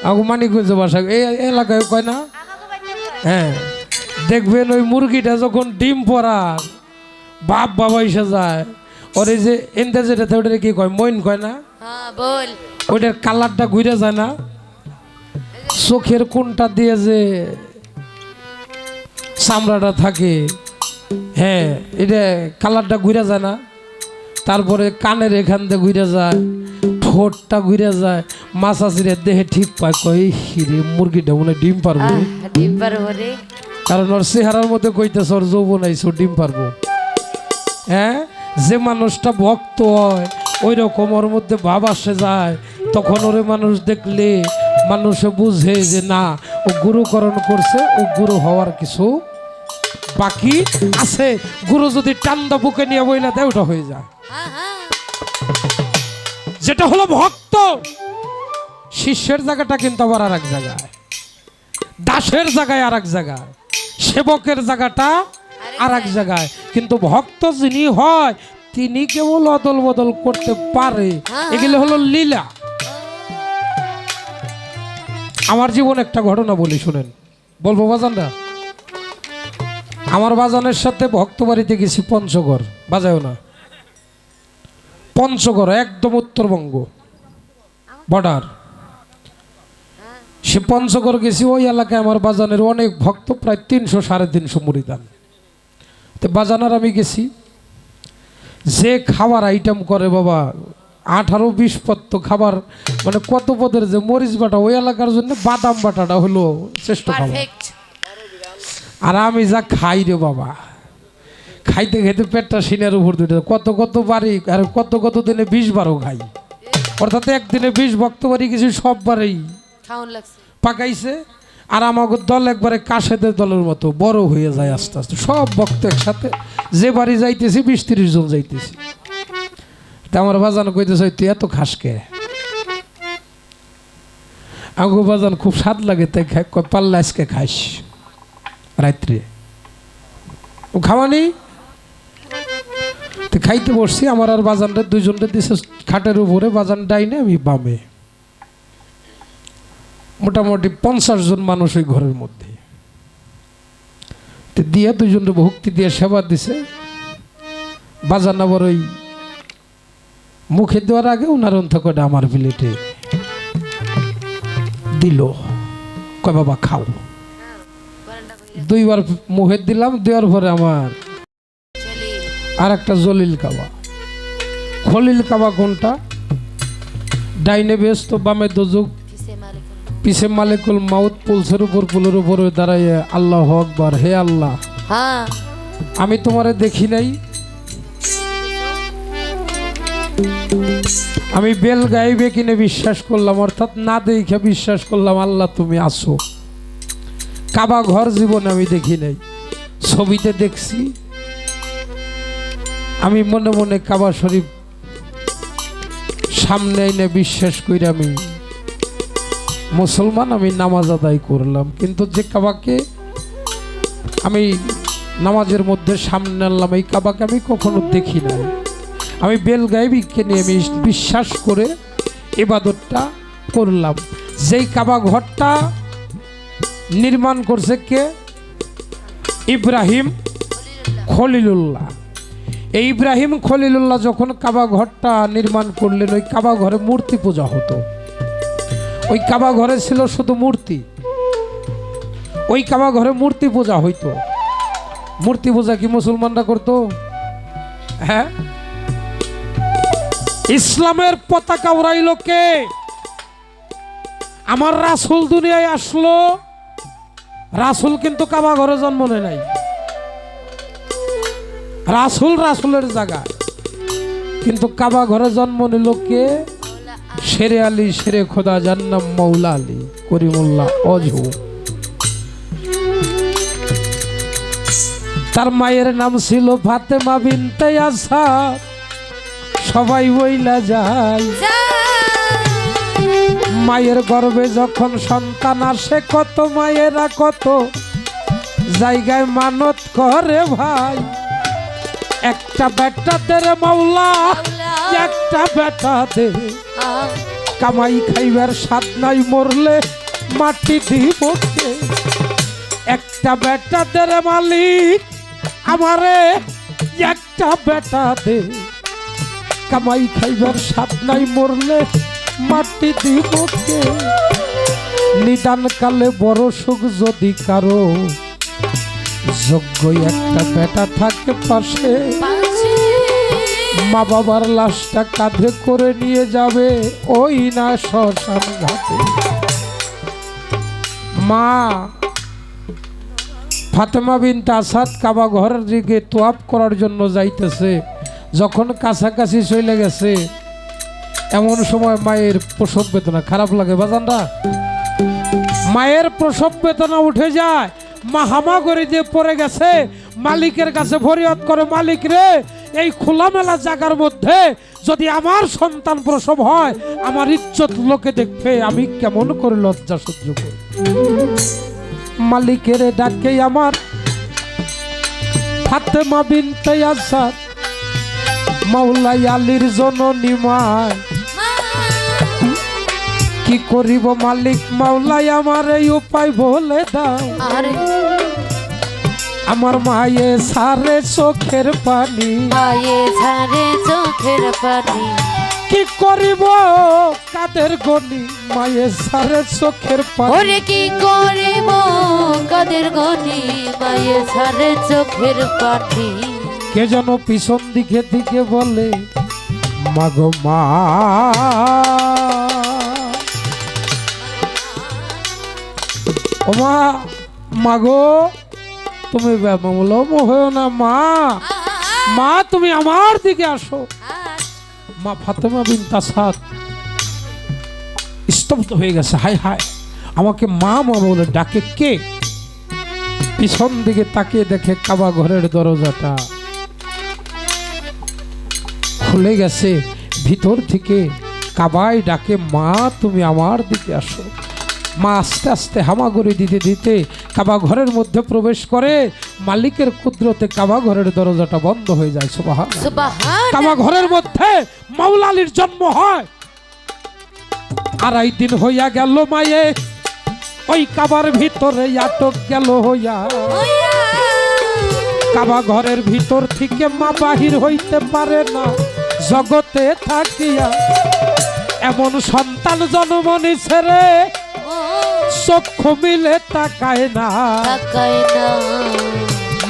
আগু মানিকগঞ্জ বাসা এই এলাকায় কয় না। হ্যাঁ দেখবেন ওই মুরগিটা যখন ডিম পড়ার বাপ বাবা এসে যায়, ওর এই যে এনতে যেটা ওটা কি কয় মইন কয় না, হ্যাঁ বল, ওইটার কালারটা ঘুরে যায় না, চোখের কোনটা দিয়ে যে চামড়াটা থাকে, হ্যাঁ এটা কালারটা ঘুরে যায় না। তারপরে কানের এখান দিয়ে ঘুরে যায়, ঠোঁটটা ঘুরে যায়। মাছাচিরের দেহে ঠিক পায়, কই হিরে মুরগিটা মনে ডিম পারবো, ডিম পারবো রে, কারণ ওর চেহারার মধ্যে কইতেছে ওর যৌবন আইছে, ও ডিম পারবো। হ্যাঁ যে মানুষটা ভক্ত হয় ওই রকম ওর মধ্যে ভাব আসে যায়, তখন ওরে মানুষ দেখলে মানুষে বুঝে যে না ও গুরুকরণ করছে, ও গুরু হওয়ার কিছু বাকি আছে। গুরু যদি টান্দা বুকে নিয়ে বইলা দেয় ওটা হয়ে যায়। যেটা হলো ভক্ত, শিষ্যের জায়গাটা কিন্তু আবার আর এক জায়গায়, দাসের জায়গায় আর এক জায়গায়, সেবকের জায়গাটা আর এক জায়গায়। কিন্তু ভক্ত যিনি হয় তিনি কেবল অদল বদল করতে পারে, এগুলো হলো লীলা। আমার জীবন একটা ঘটনা বলি শুনেন, বলবো বাজানরা। আমার বাজানের সাথে ভক্ত বাড়িতে গেছি পঞ্চগড়, বাজায়ও না, পঞ্চগড় একদম উত্তরবঙ্গ বর্ডার। সে পঞ্চগড় গেছি, ওই এলাকায় আমার বাজানের অনেক ভক্ত, প্রায় 300-350 মুরিদান। তো বাজানার আমি গেছি, যে খাবার আইটেম করে বাবা 18-20 পদ খাবার, মানে কত পদের যে মরিচ বাটা, ওই এলাকার জন্য বাদাম বাটাটা হলো শ্রেষ্ঠ খাবার। আর আমি যা খাই রে বাবা, খাইতে খাইতে পেটটা সিনের উপর দুটো, কত কত বাড়ি আর কত কত দিনে 20 বারও খাই, অর্থাৎ একদিনে 20 ভক্ত বাড়ি কিছু সব বারেই পাকাইছে। আর আমাকে দল একবারে কাশেদের দলের মতো বড় হয়ে যায় আস্তে আস্তে, সব ভক্ত একসাথে, যে বাড়ি যাইতেছি 20-30 জন যাইতেছি। তা আমার বাজান কইতেছে তুই এত খাস কে? আমাকে বাজান খুব স্বাদ লাগে, তাই পাল্লা আজকে খাইস রাত্রে। ও খাওয়ানি তো খাইতে বসছি, আমার আর বাজানটা দুইজনটা দিছে খাটের উপরে, বাজান ডাইনে আমি বামে, মোটামুটি 50 জন মানুষ ওই ঘরের মধ্যে দিয়ে দুইজনটা ভক্তি দিয়ে সেবা দিছে। বাজান আবার ওই মুখে দেওয়ার আগে ওনার অন্তকটা আমার প্লেটে দিল, কয় বাবা খাও। 2 বার মুখে দিলাম, দেওয়ার পরে আমার আর একটা জলিল কাবা। খলিল কাবা কোনটা? ডাইনে ব্যস্ত, বামে দোজক, পিছে মালিকুল মাউত, পুলসের উপর পুলের উপরে দাঁড়াইয়ে আল্লাহ আকবার, হে আল্লাহ আমি তোমারে দেখি নাই, আমি বেল গাইবে কিনে বিশ্বাস করলাম, অর্থাৎ না দেখে বিশ্বাস করলাম আল্লাহ তুমি আসো। কাবা ঘর জীবনে আমি দেখি নাই, ছবিতে দেখছি। আমি মনে মনে কাবা শরীফ সামনে এনে বিশ্বাস করে আমি মুসলমান, আমি নামাজ আদায় করলাম, কিন্তু যে কাবাকে আমি নামাজের মধ্যে সামনে আনলাম, এই কাবাকে আমি কখনো দেখি না। আমি বেলগাইবিকে নিয়ে আমি বিশ্বাস করে ইবাদতটা করলাম। যেই কাবা ঘরটা নির্মাণ করছে কে? ইব্রাহিম খলিলুল্লাহ। এই ইব্রাহিম খলিলুল্লাহ যখন কাবা ঘরটা নির্মাণ করলেন, ওই কাবা ঘরে মূর্তি পূজা হতো। ওই কাবা ঘরে ছিল শুধু মূর্তি, ওই কাবা ঘরে মূর্তি পূজা হইতো। মূর্তি পূজা কি মুসলমানরা করতো? হ্যাঁ, ইসলামের পতাকা উড়াইল কে? আমার রাসূল দুনিয়ায় আসলো, রাসূল কিন্তু কাবা ঘরে জন্ম নেয় নাই। রাসূল রাসূলের জায়গা, কিন্তু কাবা ঘরে জন্ম নিল কে? শেরে আলী, শেরে খোদা, যার নাম মৌলা আলী করিমুল্লাহ অজহু। তার মায়ের নাম ছিল ফাতেমা বিনতে আসাদ। সবাই বইলা যায়, মায়ের গর্ভে যখন সন্তান আসে, কত মায়েরা কত জায়গায় মানত করে ভাই। একটা বেটা দে রে মাওলা, একটা বেটা দে, কামাই খাইবার স্বাদ নাই, মরলে মাটি দিব কে? একটা বেটা দে রে মালিক আমারে, একটা বেটা দে, কামাই খাইবার স্বাদ নাই, মরলে মাটি দিব কে? নিদান কালে বড় সুখ যদি কারো, যোগ্য একটা বেটা থাকে পাশে, মা বাবার লাশটা কাঁধে করে নিয়ে যাবে ওই না শ্মশান ঘাটে। মা ফাতেমা বিনতে আসাদ কাবা ঘরের দিকে তোয়াফ করার জন্য যাইতেছে। যখন কাছাকাছি চলে গেছে, এমন সময় মায়ের প্রসব বেদনা, খারাপ লাগে বাজানরা, মায়ের প্রসব বেদনা উঠে যায়। মা হামা করে দিয়ে পড়ে গেছে, মালিকের কাছে ফরিয়াদ করে, মালিক রে, এই খোলামেলা জায়গার মধ্যে যদি আমার সন্তান প্রসব হয়, আমার ইজ্জত লোকে দেখবে, আমি কেমন করে লজ্জা সহ্য করি। মালিকের ডাকে আমার ফাতেমা বিনতে আসাদ, মাওলা আলীর জননী মায়, কি করিব মালিক মাওলাই আমার এই উপায় বলে দাও। আমার মায়ে সারে চোখের পানি, মায়ে ঝারে চোখের পানি, কি করিব কাদের গনি, মায়ে সারে চোখের পানি। ওরে কি করিব কাদের গনি, মায়ে ঝারে চোখের পানি। কে যেন পিছন দিকে দিকে বলে, মাগো মা, ও মা, মাগো তুমি ব্যামলম হয়েও না, মা, মা তুমি আমার দিকে আসো। মা ফাতেমা বিনতে আসাদ স্তব্ধ হয়ে গেছে। হায় হায়, আমাকে মা মা বলে ডাকে কে? পিছন দিকে তাকিয়ে দেখে কাবা ঘরের দরজাটা খুলে গেছে। ভিতর থেকে কাবায় ডাকে, মা তুমি আমার দিকে আসো। মা আস্তে আস্তে হামাগুড়ি দিতে দিতে কাবা ঘরের মধ্যে প্রবেশ করে। মালিকের কুদরতে কাবা ঘরের দরজাটা বন্ধ হয়ে যায়। সুবহান। কাবা ঘরের মধ্যে মাওলা আলীর জন্ম হয়। 2.5 দিন হইয়া গেল মায়ে ওই কাবার ভিতরে আটক গেল হইয়া। কাবা ঘরের ভিতর থেকে মা বাহির হইতে পারে না। জগতে থাকিয়া এমন সন্তান জন্ম নিছে রে, চক্ষু মিলে তাকায় না।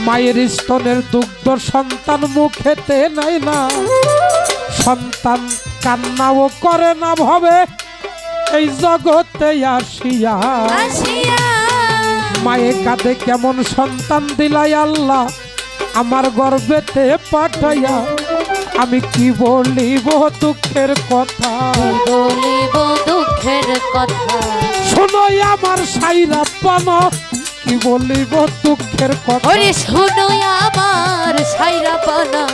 মায়ের স্তনের দুগ্ধ সন্তান মুখেতে নাই না। সন্তান কান্নাও করে না ভাবে এই জগতে আসিয়া। মায়ে কাঁদে কেমন সন্তান দিলাই আল্লাহ আমার গর্ভেতে পাঠাইয়া। আমি কি বলিব দুঃখের কথা, বলিব দুঃখের কথা। শোনোই আমার সাইরা পানো, কি বলিব দুঃখের কথা। ওরে শোনোই আমার সাইরা পানা,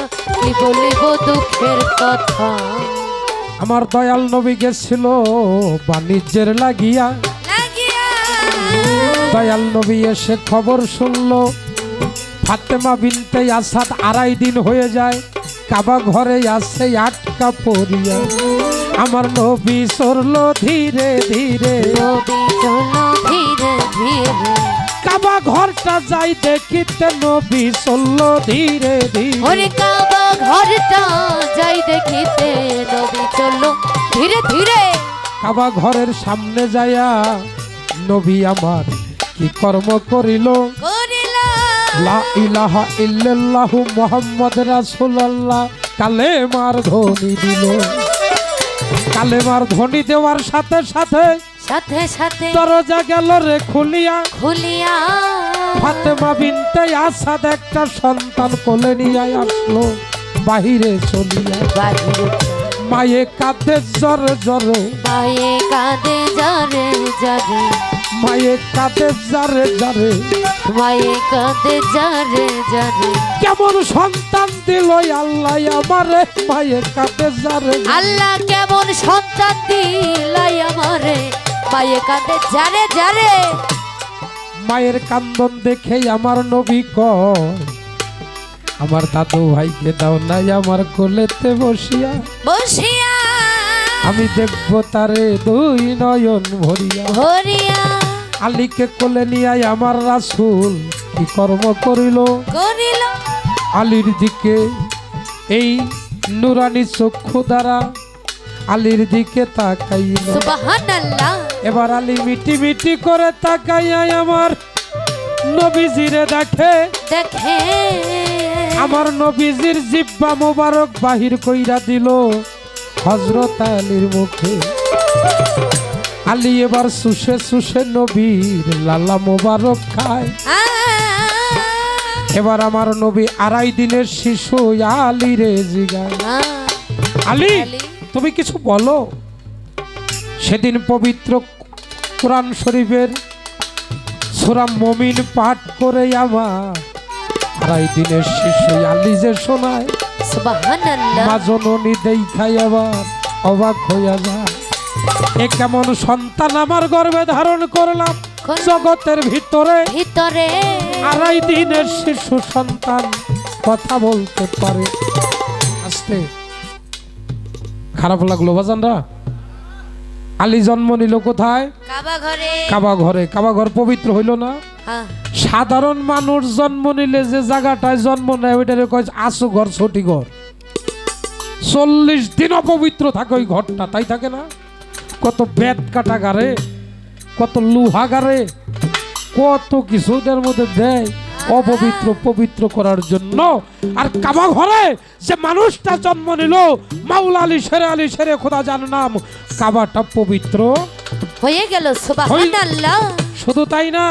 কি বলিব দুঃখের কথা। আমার দয়াল নবী গেছিল বাণিজ্যের লাগিয়া। দয়াল নবী এসে খবর শুনলো ফাতেমা বিনতে আসাদ 2.5 দিন হয়ে যায় কাবা ঘরে আসে আটকা পড়িয়া আমার নবী সরলো ধীরে ধীরে নবী চলো ধীরে ধীরে কাবা ঘরটা যাই দেখিতে নবী চললো ধীরে ধীরে ওরে কাবা ঘরটা যাই দেখিতে নবী চলো ধীরে ধীরে কাবা ঘরের সামনে যায়া নবী আমার কি কর্ম করিল করিলা লা ইলাহা ইল্লাল্লাহু মুহাম্মদ রাসূলুল্লাহ কালেমার ধ্বনি দিল কালেমার ধ্বনি দেওয়ার সাথে সাথে সাথে সাথে দরজা গেল রে খুলিয়া খুলিয়া ফাতেমা বিনতে আসাদ একটা সন্তান কোলে নিয়ে আসলো বাহিরে চলিয়া বাহিরে মায়ে কাঁদে জ্বরে জ্বরে পায়ে কাঁদে যারে যারে মায়ে কাঁদে জ্বরে জ্বরে মায়ে কাঁদে যারে যারে কেমন সন্তান দিল আল্লাহ আমারে মায়ে কাঁদে জ্বরে আল্লাহ কেমন সন্তান দিলাই আমারে মায়ে কাঁদে যারে যারে মায়ের কান্দন দেখে আমার নবী কয় আমার দাদু ভাইকে দাও নাই আমার কোলেতে বসিয়া বসিয়া আমি দেখব তারে 2 নয়ন ভরিয়া হরিয়া আলীকে কোলে নিয়ে আমার রাসূল কি কর্ম করিল করিল আলীর দিকে এই নুরানি চক্ষু দ্বারা আলীর দিকে তাকাইল সুবহানাল্লাহ এবার আলী মিটি মিটি করে তাকাইয়া আমার নবীজিরে দেখে দেখে আমার নবীজির জিব্বা মোবারক বাহির কইরা দিল হযরত আলীর মুখে আলী এবার সুষে সুষে নবীর লালা মোবারক খায় এবার আমার নবী 2.5 দিনের শিশু আলী রে জিগায় আলী তুমি কিছু বলো সেদিন পবিত্র কোরআন শরীফের সূরা মুমিন পাঠ করে আমার 2.5 দিনের শিশু আলী যে শোনায় সুবহানাল্লাহ মা জননী দেখাই আবার অবাক হইয়া যায় এ কেমন সন্তান আমার গর্ভে ধারণ করলাম জগতের ভিতরে ভিতরে 2.5 দিনের শিশু সন্তান কথা বলতে পারে আস্তে খারাপ লাগলো বাজানরা আলী জন্ম নিল কোথায় কাবা ঘরে কাবা ঘরে কাবা ঘর পবিত্র হইল না হ্যাঁ সাধারণ মানুষ জন্ম নিলে যে জায়গাটায় জন্ম নেয় ওইটারে কয় আসু ঘর ছোটি ঘর 40 দিন অপবিত্র থাকে ওই ঘরটা তাই থাকে না কত বেত কাটা গারে কত লোহা গারে কত কিছু ওদের মধ্যে দেয় অপবিত্র পবিত্র করার জন্য আর কাবা ঘরে যে মানুষটা জন্ম নিল মাওলা আলী শেরে খোদা জান নাম কাবাটা পবিত্র হয়ে গেল সুবহানাল্লাহ শুধু তাই না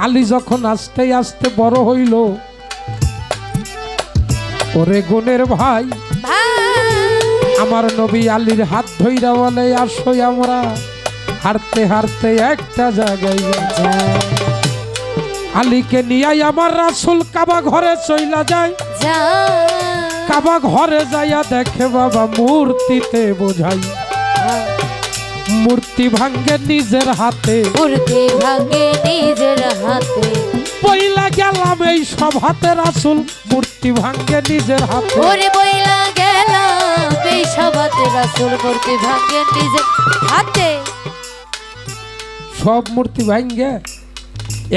আলী যখন আস্তে আস্তে বড় হইল ওরে গুণের ভাই আমার নবী আলীর হাত ধইরা বলে আসো আমরা হারতে হারতে একটা জায়গায় যাই আলীকে নিয়ে আমার রাসূল কাবা ঘরে চইলা যায় কাবা ঘরে যাইয়া দেখে বাবা মূর্তিতে বোঝাই মূর্তি ভাঙ্গে নিজের হাতে মূর্তি ভাঙে নিজের হাতে পইলা গেলাম এই সব হাতে রাসূল মূর্তি ভাঙ্গে নিজের হাতে ওরে বইলা গেলাম এই সবাতে রাসূল মূর্তি ভাঙে নিজের হাতে সব মূর্তি ভাঙ্গে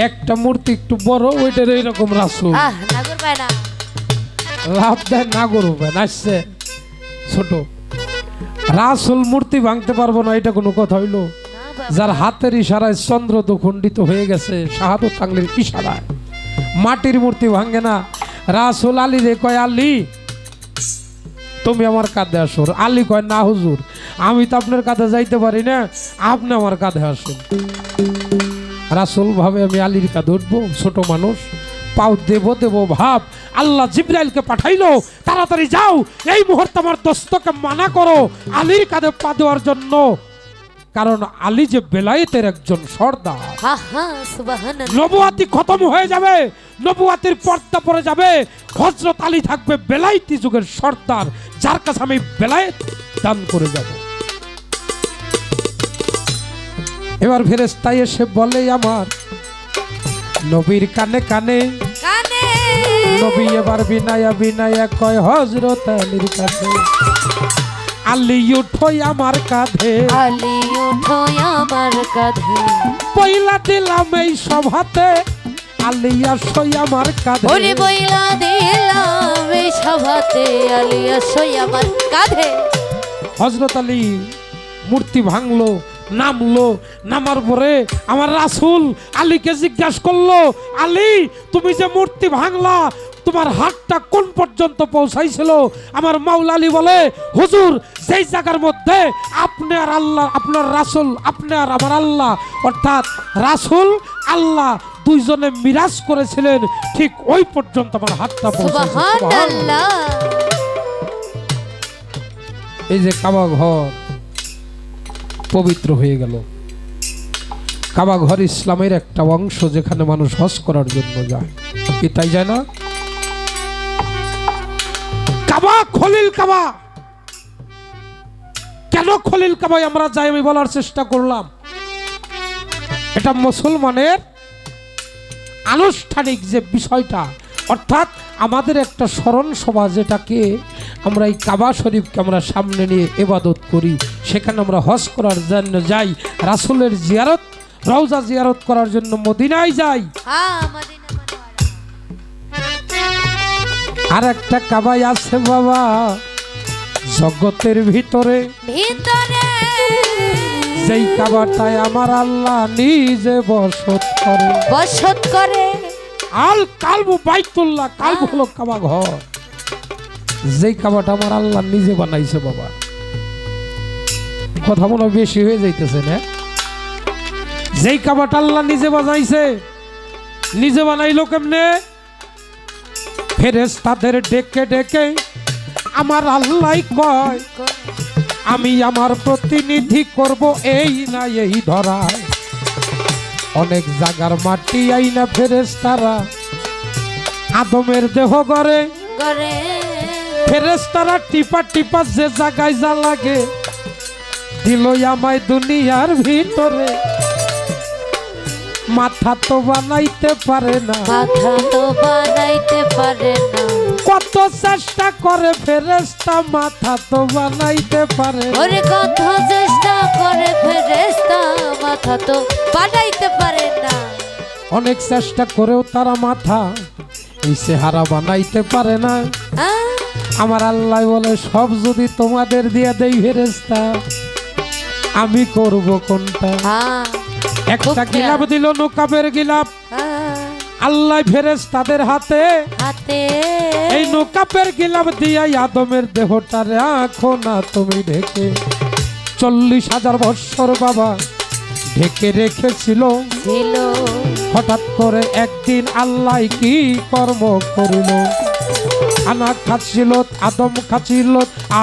একটা মূর্তি একটু বড় ওইটার এইরকম রাসূল নাগর পায় না লাভ দেয় না করবে নাচছে ছোট রাসূল মূর্তি ভাঙতে পারবো না এটা কোনো কথা হইলো যার হাতের ইশারায় চন্দ্র দুখণ্ডিত হয়ে গেছে শাহাদত আঙ্গুলের ইশারায় মাটির মূর্তি ভাঙে না রাসূল আলী রে কয় আলী তুমি আমার কাঁধে আসো আলী কয় না হুজুর আমি তো আপনার কাঁধে যাইতে পারি না আপনি আমার কাঁধে আসুন রাসূল ভাবে আমি আলীর কাঁধে উঠবো ছোট মানুষ পাও দেব দেব ভাব আল্লাহ জিবরাইলকে পাঠাইলো তাড়াতাড়ি যাও এই মুহূর্তে আমার দোস্তকে মানা করো আলীর কাঁধে পা দেওয়ার জন্য কারণ আলী যে বেলায়েতের একজন সর্দার সুবহানাল্লাহ নবুয়াতি খতম হয়ে যাবে নবুয়াতির পর্দা পড়ে যাবে হযরত আলী থাকবে বেলায়েতি যুগের সর্দার যার কাছে আমি বেলায়েত দান করে যাব এবার ফেরেশতা এসে বলে আমার নবীর কানে কানে, কানে নবী এবার বিনায়া বিনায়া কয় হযরত আলীর কাছে, আলী উঠোই আমার কাঁধে, আলী উঠো আমার কাঁধে, পয়লা দিলাম এই সভাতে, আলী আসই আমার কাঁধে। ওরে বইলা দিলাম এই সভাতে, আলী আসই আমার কাঁধে। হযরত আলী মূর্তি ভাঙলো, নামলো, নামার পরে আমার রাসূল আলীকে জিজ্ঞাসা করলো, আলী তুমি যে মূর্তি ভাঙলা তোমার হাতটা কোন পর্যন্ত পৌঁছাইছিল? আমার মাওলা আলী বলে, হুজুর সেই জায়গার মধ্যে আপনি আর আল্লাহ, আপনার রাসূল, আপনি আর আমার আল্লাহ, অর্থাৎ রাসূল আল্লাহ দুইজনে মিরাজ করেছিলেন, ঠিক ওই পর্যন্ত আমার হাতটা পৌঁছাইছে। সুবহানাল্লাহ। এই যে কাবা ঘর পবিত্র হয়ে গেল। কাবা ঘর ইসলামের একটা অংশ, যেখানে মানুষ হজ করার জন্য যায়, কি তাই যায় না? কাবা খলিল কাবা, কেন খলিল কাবায় আমরা যাই আমি বলার চেষ্টা করলাম। এটা মুসলমানের আনুষ্ঠানিক যে বিষয়টা, অর্থাৎ আমাদের একটা স্মরণ সভা, যেটাকে আমরা এই কাবা শরীফকে আমরা সামনে নিয়ে ইবাদত করি, সেখানে আমরা হজ করার জন্য যাই, রাসূলের জিয়ারত, রওজা জিয়ারত করার জন্য মদিনায় যাই। হ্যাঁ, মদিনা মানওয়ারা। আর একটা কাবাই আছে বাবা জগতের ভিতরে, ভিতরে যেই কাবাটায় আমার আল্লাহ নিজে বসত করে। বসত করে। আল কালবু বাইতুল্লাহ, কালবু হলো কাবা ঘর, যেই কাবাটা আমার আল্লাহ নিজে বানাইছে বাবা। কথা মনে হয় বেশি হয়ে যাইতেছে না? যেই কাবাটা আল্লাহ নিজে বানাইছে, নিজে বানাইলো কেমনে? ফেরেশতাদের ডেকে ডেকে আমার আল্লাহ কয়, আমি আমার প্রতিনিধি করব এই না এই ধরায়। অনেক জায়গার মাটি আইনা ফেরেশতারা আদমের দেহ গড়ে, করে ফেরেশতারা টিপা টিপা যে জায়গায় যা লাগে দিল আমায় দুনিয়ার ভিতরে। মাথা তো বানাইতে পারে না, মাথা তো বানাইতে পারে না। কত চেষ্টা করে ফেরেশতা, মাথা তো বানাইতে পারে না। ওরে কত চেষ্টা করে ফেরেশতা, মাথা তো বানাইতে পারে না। অনেক চেষ্টা করেও তারা মাথা এই চেহারা বানাইতে পারে না। আহ, আমার আল্লাহ বলে, সব যদি তোমাদের দিয়ে দেই ফেরেশতা, আমি করব কোনটা? হ্যাঁ, একটা গিলাপ দিল, নোকাবের গিলাপ, হ্যাঁ, আল্লাহ ফেরেশতাদের হাতে হাতে এই নোকাবের গিলাপ দিয়া আদমের দেহটা রাখো না তুমি ঢেকে। 40,000 বৎসর বাবা ঢেকে রেখেছিল। ছিল। হঠাৎ করে একদিন আল্লাহ কি কর্ম করিল, আনা খাচ্ছিল আদম খাচ্ছিল,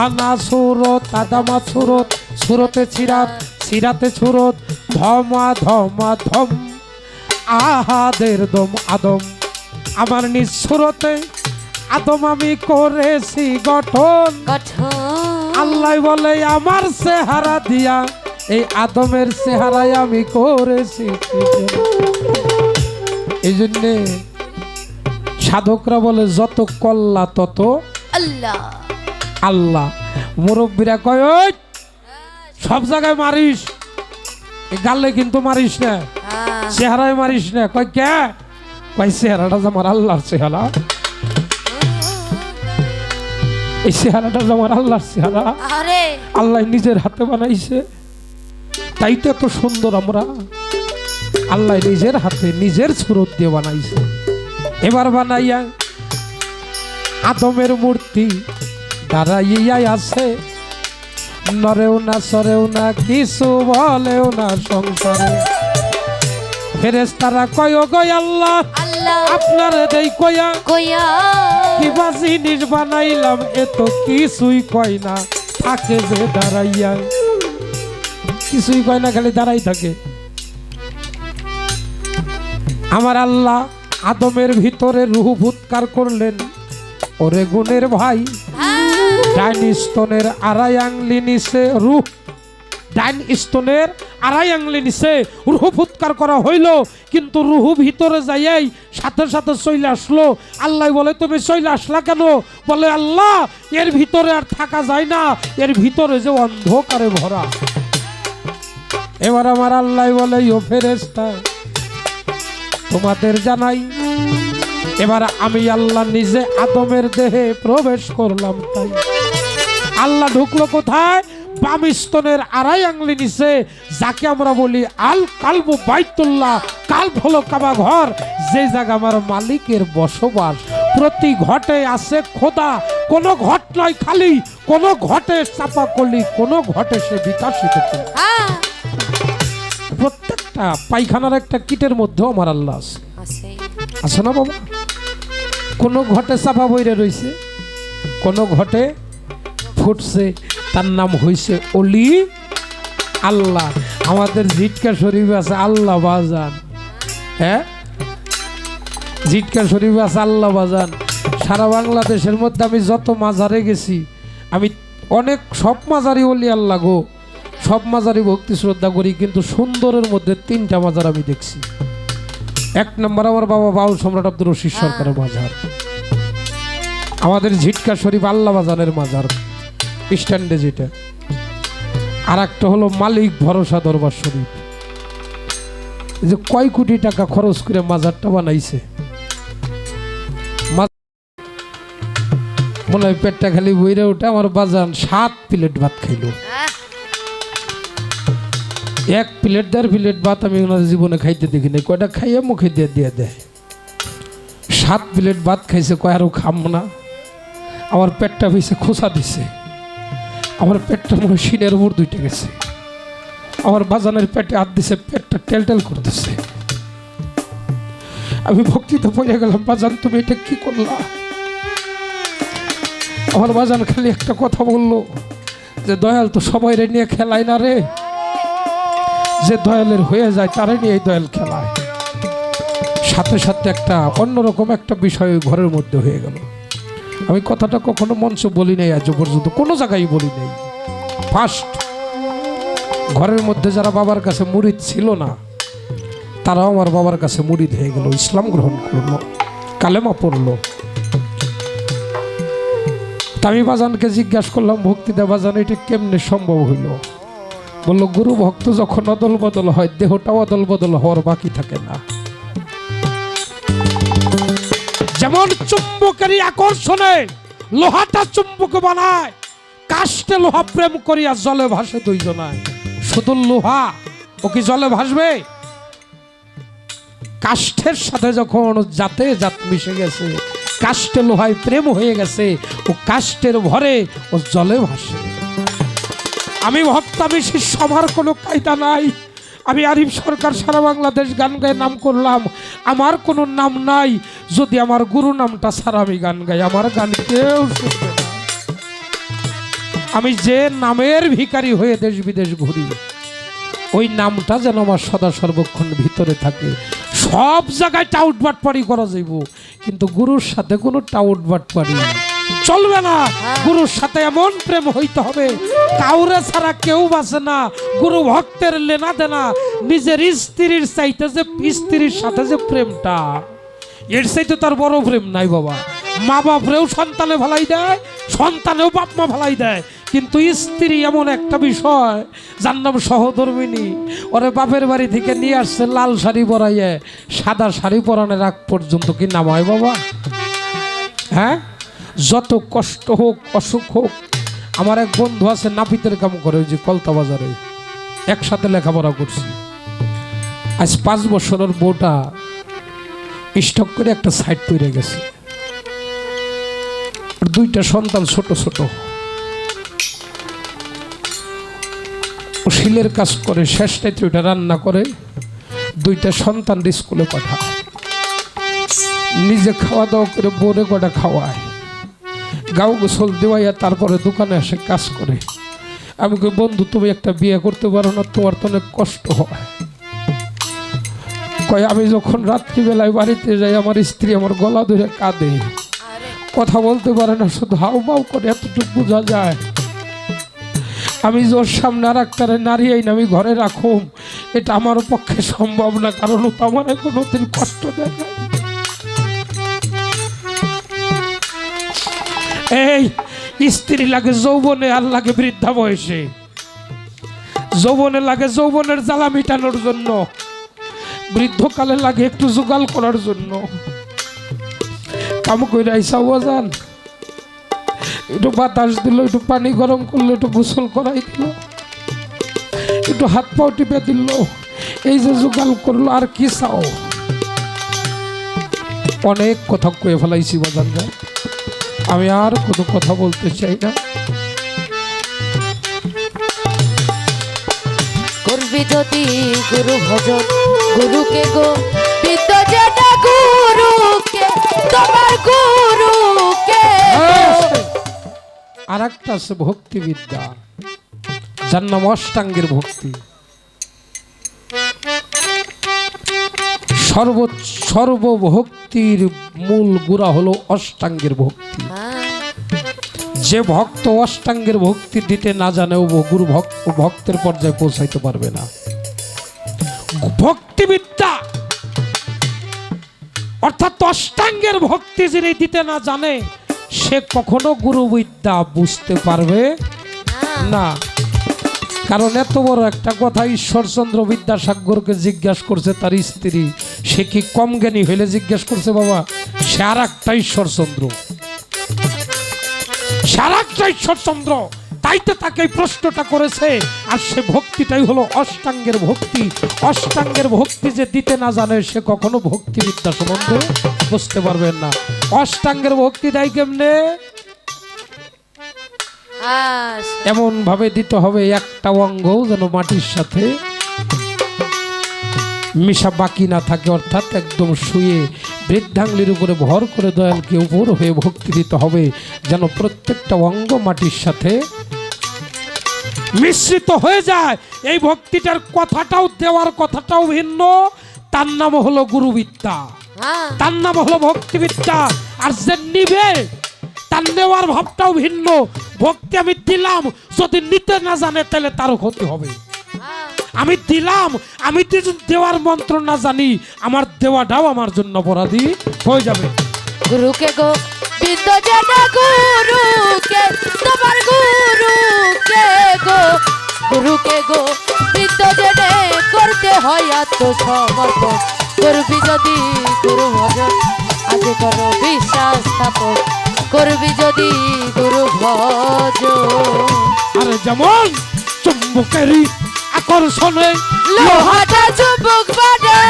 আনা সুরত আদামা সুরত, সুরতে ছিরাত ছিরাতে সুরত, ধমা ধমা ধম আহাদের দম আদম। আমার নিজ সুরতে আদম আমি করেছি গঠন। গঠন আল্লাহ বলে, আমার চেহারা দিয়া এই আদমের চেহারায় আমি করেছি সৃজন। এই জন্যে সাধকরা বলে, যত কল্লা তত আল্লাহ। আল্লাহ। মুরব্বীরা কয়, ওই সব জায়গায় মারিস, এই গালে কিন্তু মারিস না, হ্যাঁ, চেহারায় মারিস না। কয় কে? কয় চেহারাটা যে আমার আল্লাহর চেহারা, এই চেহারাটা যে আমার আল্লাহর চেহারা, আরে আল্লাহ নিজের হাতে বানাইছে, তাই তো এত সুন্দর। আমরা আল্লাহ নিজের হাতে নিজের সুরত দিয়ে বানাইছে। এবার বানাইয়া আদমের মূর্তি দাঁড়াইয়া আছে, নরেও না সরেও না কিছু বলেও না সংসারে। ফেরেশতারা কয়, ও গো আল্লাহ, আল্লাহ আপনার দেই কয়া কইয়া কিবা জিনিস বানাইলাম, এ তো কিছুই কয় না, থাকে যে দাঁড়াইয়া, কিছুই কয় না, খালি দাঁড়াই থাকে। আমার আল্লাহ আদমের ভিতরে রুহ ফুৎকার করলেন, ওরে গুণের ভাই, ডাইনি স্তনের আড়াই আংলি নিচে রুহ ডাইন স্তনের আড়াই আঙুলি নিচে রুহ ফুৎকার করা হইল, কিন্তু রুহ ভিতরে যাইয়াই সাথে সাথে চলে আসলো। আল্লাহ বলে তুমি চলে আসলা কেন? বলে আল্লাহ এর ভিতরে আর থাকা যায় না, এর ভিতরে যে অন্ধকারে ভরা। এবার আমার আল্লাহ বলে ও ফেরেশতা তোমাদের জানাই, এবার আমি আল্লাহ নিজে আদমের দেহে প্রবেশ করলাম। তাই আল্লাহ ঢুকলো কোথায়? বাম স্তনের আড়াই আঙুলি নিচে, যাকে আমরা বলি আল কালবু বাইতুল্লাহ, কাল্ব হলো কাবা ঘর, যে জায়গা আমার মালিকের বসবাস। প্রতি ঘটে আছে খোদা, কোনো ঘট নয় খালি, কোনো ঘটে চাপা কলি, কোনো ঘটে সে বিকাশিত কলি। প্রত্যেকটা পায়খানার একটা কিটের মধ্যেও আমার আল্লাহ আছে, আছে না বাবা? কোনো ঘটে চাপা বইরে রয়েছে, কোনো ঘটে ফুটছে, তার নাম হয়েছে অলি আল্লাহ। আমাদের জিটকা শরীফ আছে আল্লাহ বাজান, হ্যাঁ জিটকা শরীফ আছে আল্লাহ বাজান। সারা বাংলাদেশের মধ্যে আমি যত মাজারে গেছি, আমি অনেক সব মাজারি অলি আল্লাহ গো, সব মাজারি ভক্তি শ্রদ্ধা করি, কিন্তু সুন্দরের মধ্যে 3টা মাজার আমি দেখছি। 1 নম্বর আমার বাবা বাউল সম্রাট আব্দুর রশিদ সরকারের মাজার, আমাদের ঝিটকা শরীফ আল্লাহ বাজানের মাজার স্ট্যান্ডে যেটা, আর একটা হলো মালিক ভরসা দরবার শরীফ। যে কয় কোটি টাকা খরচ করে মাজারটা বানাইছে, মনে হয় পেটটা খালি বইরে ওঠে। আমার বাজান 7 প্লেট ভাত খাইলো, 1 প্লেট 1.5 প্লেট ভাত আমি ওনার জীবনে খাইতে দেখি নাই। কয়টা খাইয়ে মুখে দিয়ে দিয়ে দেয়। 7 প্লেট ভাত খাইছে, কয় আরও খাম না। আমার পেটটা হয়েছে খোসা দিছে, আমার পেটটা মনে হয় শিনের উপর 2টা গেছে। আমার বাজানের পেটে হাত দিছে, পেটটা টেল টেল করতেছে। আমি ভক্তিতে পড়ে গেলাম, বাজান তুমি এটা কি করলা? আমার বাজান খালি একটা কথা বললো যে দয়াল তো সবাই নিয়ে খেলায় না রে, যে দয়ালের হয়ে যায় তারে নিয়ে এই দয়াল খেলায়। সাথে সাথে একটা অন্যরকম একটা বিষয় ঘরের মধ্যে হয়ে গেল। আমি কথাটা কখনো মঞ্চে বলি নাই, আজ পর্যন্ত কোনো জায়গায় বলি নাই। ফার্স্ট ঘরের মধ্যে যারা বাবার কাছে মুরিদ ছিল না, তারাও আমার বাবার কাছে মুরিদ হয়ে গেল, ইসলাম গ্রহণ করলো, কালেমা পড়লো। তা আমি বাজানকে জিজ্ঞাসা করলাম, ভক্তি দে বাজান এটা কেমনে সম্ভব হইল? বললো গুরু ভক্ত যখন অদল বদল হয়, দেহটাও অদল বদল হওয়ার বাকি থাকে না। যেমন চুম্বকেরই আকর্ষণে লোহাটা চুম্বক বানায়, কাষ্ঠে লোহা প্রেম করিয়া জলে ভাসে 2 জনায়। শুধু লোহা ও কি জলে ভাসবে? কাষ্ঠের সাথে যখন জাতে জাত মিশে গেছে, কাষ্ঠে লোহায় প্রেম হয়ে গেছে, ও কাষ্ঠের ভরে ও জলে ভাসে। আমি ভক্ত, আমি শিষ্য, আমার কোনো কায়দা নাই। আমি আরিফ সরকার সারা বাংলাদেশ গান গায়ে নাম করলাম, আমার কোনো নাম নাই। যদি আমার গুরু নামটা ছাড়া আমি গান গাই, আমার গান কেউ শুনবে না। আমি যে নামের ভিখারি হয়ে দেশ বিদেশ ঘুরি, ওই নামটা যেন আমার সদা সর্বক্ষণ ভিতরে থাকে। সব জায়গায় টাউট বাটপাড়ি করা যাইব, কিন্তু গুরুর সাথে কোনো টাউট বাটপাড়ি চলবে না। গুরুর সাথে এমন প্রেম হইতে হবে, কাউরে ছাড়া কেউ বাঁচে না। গুরু ভক্তের লেনা দেনা, নিজের স্ত্রীর চাইতে যে স্ত্রীর সাথে যে প্রেমটা, এর চাইতে তার বড় প্রেম নাই বাবা। মা বাপরেও সন্তানে ভালাই দেয়, সন্তানেও বাপ মা ভালাই দেয়, কিন্তু স্ত্রী এমন একটা বিষয়, যার নাম সহধর্মিনী। ওরে বাপের বাড়ি থেকে নিয়ে আসছে লাল শাড়ি পরাইয়ে, সাদা শাড়ি পরানোর আগ পর্যন্ত কি নাম হয় বাবা? হ্যাঁ, যত কষ্ট হোক অসুখ হোক। আমার এক বন্ধু আছে নাপিতের কাম করে, ওই যে কলতা বাজারে, একসাথে লেখাপড়া করছি। আজ 5 বছরের বউটা স্টক করে একটা সাইড পড়ে গেছে। 2টা সন্তান ছোট ছোট, ও শিলের কাজ করে, শেষটাইতে ওইটা রান্না করে, 2টা সন্তান স্কুলে পাঠায়, নিজে খাওয়া দাওয়া করে বোরে কটা খাওয়ায়, গাও গোসল দেওয়াইয়া তারপরে দোকানে এসে কাজ করে। আমি কই বন্ধু তুমি একটা বিয়ে করতে পারো না, তোমার তো অনেক কষ্ট হয়। কয় আমি যখন রাত্রিবেলায় বাড়িতে যাই, আমার স্ত্রী আমার গলা ধরে কাঁদে, কথা বলতে পারে না, শুধু হাউ মাউ করে, এতটুকু বোঝা যায়। আমি ওর সামনে আর একটা নারী আইন আমি ঘরে রাখুম, এটা আমার পক্ষে সম্ভব না, কারণ ও তো আমার কোনোদিন কষ্ট দেয় না। এই স্ত্রী লাগে যৌবনে আর লাগে বৃদ্ধা বয়সে। যৌবনে লাগে যৌবনের জ্বালা মিটানোর জন্য, বৃদ্ধকালে লাগে একটু জোগাল করার জন্য। কাম কইরা আইসা বাজান, একটু বাতাস দিল, একটু পানি গরম করলো, একটু গোসল করাই দিল, একটু হাত পাও টিপে দিল, এই যে জোগাল করলো, আর কি চাও? অনেক কথা কয়ে ফেলাইছি বাজান ভাই, আমি আর কোনো কথা বলতে চাই না। করবি যদি গুরু ভজন, গুরুকে গো বিদ্যা যেটা গুরুকে, তোমার গুরুকে আর একটা আছে ভক্তিবিদ্যা, যার নাম অষ্টাঙ্গের ভক্তি। সর্বভক্তির মূল গুড়া হলো অষ্টাঙ্গের ভক্তি। যে ভক্ত অষ্টাঙ্গের ভক্তি দিতে না জানে ও গুরু ভক্তের পর্যায়ে পৌঁছাইতে পারবে না। ভক্তিবিদ্যা অর্থাৎ অষ্টাঙ্গের ভক্তি যিনি দিতে না জানে সে কখনো গুরুবিদ্যা বুঝতে পারবে না। কারণ এত বড় একটা কথা ঈশ্বরচন্দ্র বিদ্যাসাগরকে জিজ্ঞাসা করছে তার স্ত্রী, সে কি কম জ্ঞানী হইলে জিজ্ঞাসা করছে? বাবা, সে আর একটা ঈশ্বরচন্দ্র, সে আর একটা ঈশ্বরচন্দ্র, তাই তো তাকে এই প্রশ্নটা করেছে। আর সে ভক্তিটাই হলো অষ্টাঙ্গের ভক্তি। অষ্টাঙ্গের ভক্তি যে দিতে না জানে সে কখনো ভক্তিবিদ্যা সম্বন্ধে বুঝতে পারবেন না। অষ্টাঙ্গের ভক্তি দেয় কেমনে? এমন ভাবে দিতে হবে একটা অঙ্গও যেন মাটির সাথে মিশা বাকি না থাকে, অর্থাৎ একদম শুয়ে বৃদ্ধাঙ্গুলির উপরে ভর করে দয়ালকে উপর হয়ে ভক্তি দিতে হবে, যেন প্রত্যেকটা অঙ্গ মাটির সাথে মিশ্রিত হয়ে যায়। এই ভক্তিটার কথাটাও, দেওয়ার কথাটাও ভিন্ন, তার নাম হলো গুরুবিদ্যা, তার নাম হলো ভক্তিবিদ্যা। আর যে নিবে তার নেওয়ার ভাবটাও ভিন্ন। ভক্তি আমি দিলাম, যদি নিতে না জানে তাহলে তারও ক্ষতি হবে। আমি দিলাম, আমি দেওয়ার মন্ত্র না জানি, আমার দেওয়াটাও আমার জন্য অপরাধী হয়ে যাবে। গুরুকে গো বিদ্যা যেটা গুরুকে, তোমার গুরুকে গো, গুরুকে গো বিদ্যা যেটা করতে হয় আত্মসমর্পণ। করবি যদি গুরু ভজন, আগে করো বিশ্বাস স্থাপন। করবি যদি গুরু ভজন। আরে যেমন চুম্বকেরই আকর্ষণে লোহাটা চুম্বক বাজে,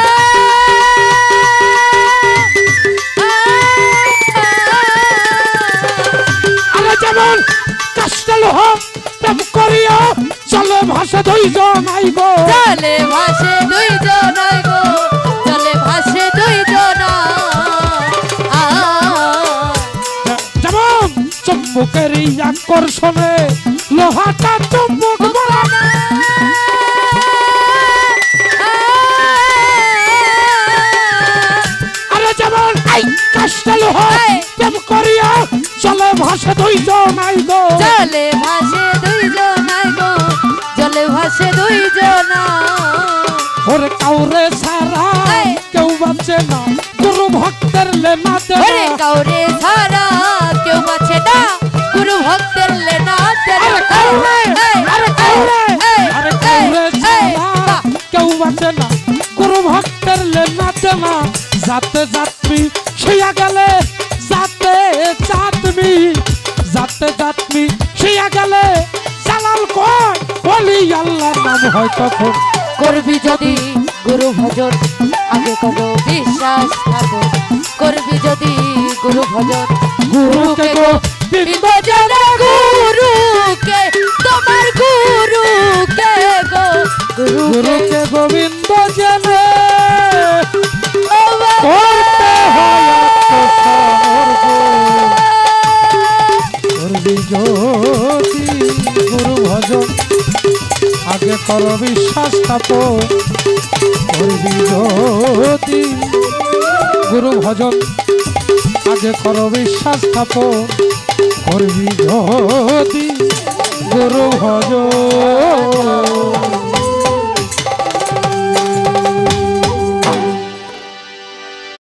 আরে যেমন কাষ্টা লোহা প্রেম করিয়া চলে ভাসে দুইজন আই গো, চলে ভাসে দুইজন আই গো, চলে ভাসে দুইজন। যেমন চুম্বকেরই আকর্ষণে লোহাটা চুম্বক বাজে, আরে যেমন আই কাষ্টা লোহা প্রেম করিয়া চলে ভাসে দুইজন আই গো, চলে ভাসে দুইজন আই গো, চলে ভাসে দুইজন। ওরে কাউরে সারা কেউ বাঁচে না, গুরু ভক্তের লেনা দেনা। ওরে কাউরে ছাড়া কেউ বাঁচে না, গুরু ভক্তের লেনা দেনা। আরে কাউরে, আরে কাউরে, আরে কাউরে ছাড়া কেউ বাঁচে না, গুরু ভক্তের লেনা দেনা। যাতে যাত্রী শুয়া গেলে, যাতে যাত্রী, যাতে যাত্রী শুয়া গেলে জালাল কয় বলি আল্লাহর নাম হয় তখন। করবি যদি গুরু ভজন, আগে করো বিশ্বাস স্থাপন। করবি যদি গুরু ভজন, গুরুকে গো বিদ্যা যেটা গুরুকে, তোমার গুরুকে গো, গুরুকে গুরুকে গোবিন্দ জেনে তোমার করতে হয় আত্মসমর্পণ। করবি যদি গুরু ভজন, আগে কর বিশ্বাস স্থাপন। করবি যদি গুরু ভজন, আগে কর বিশ্বাস স্থাপন। করবি যদি গুরু ভজ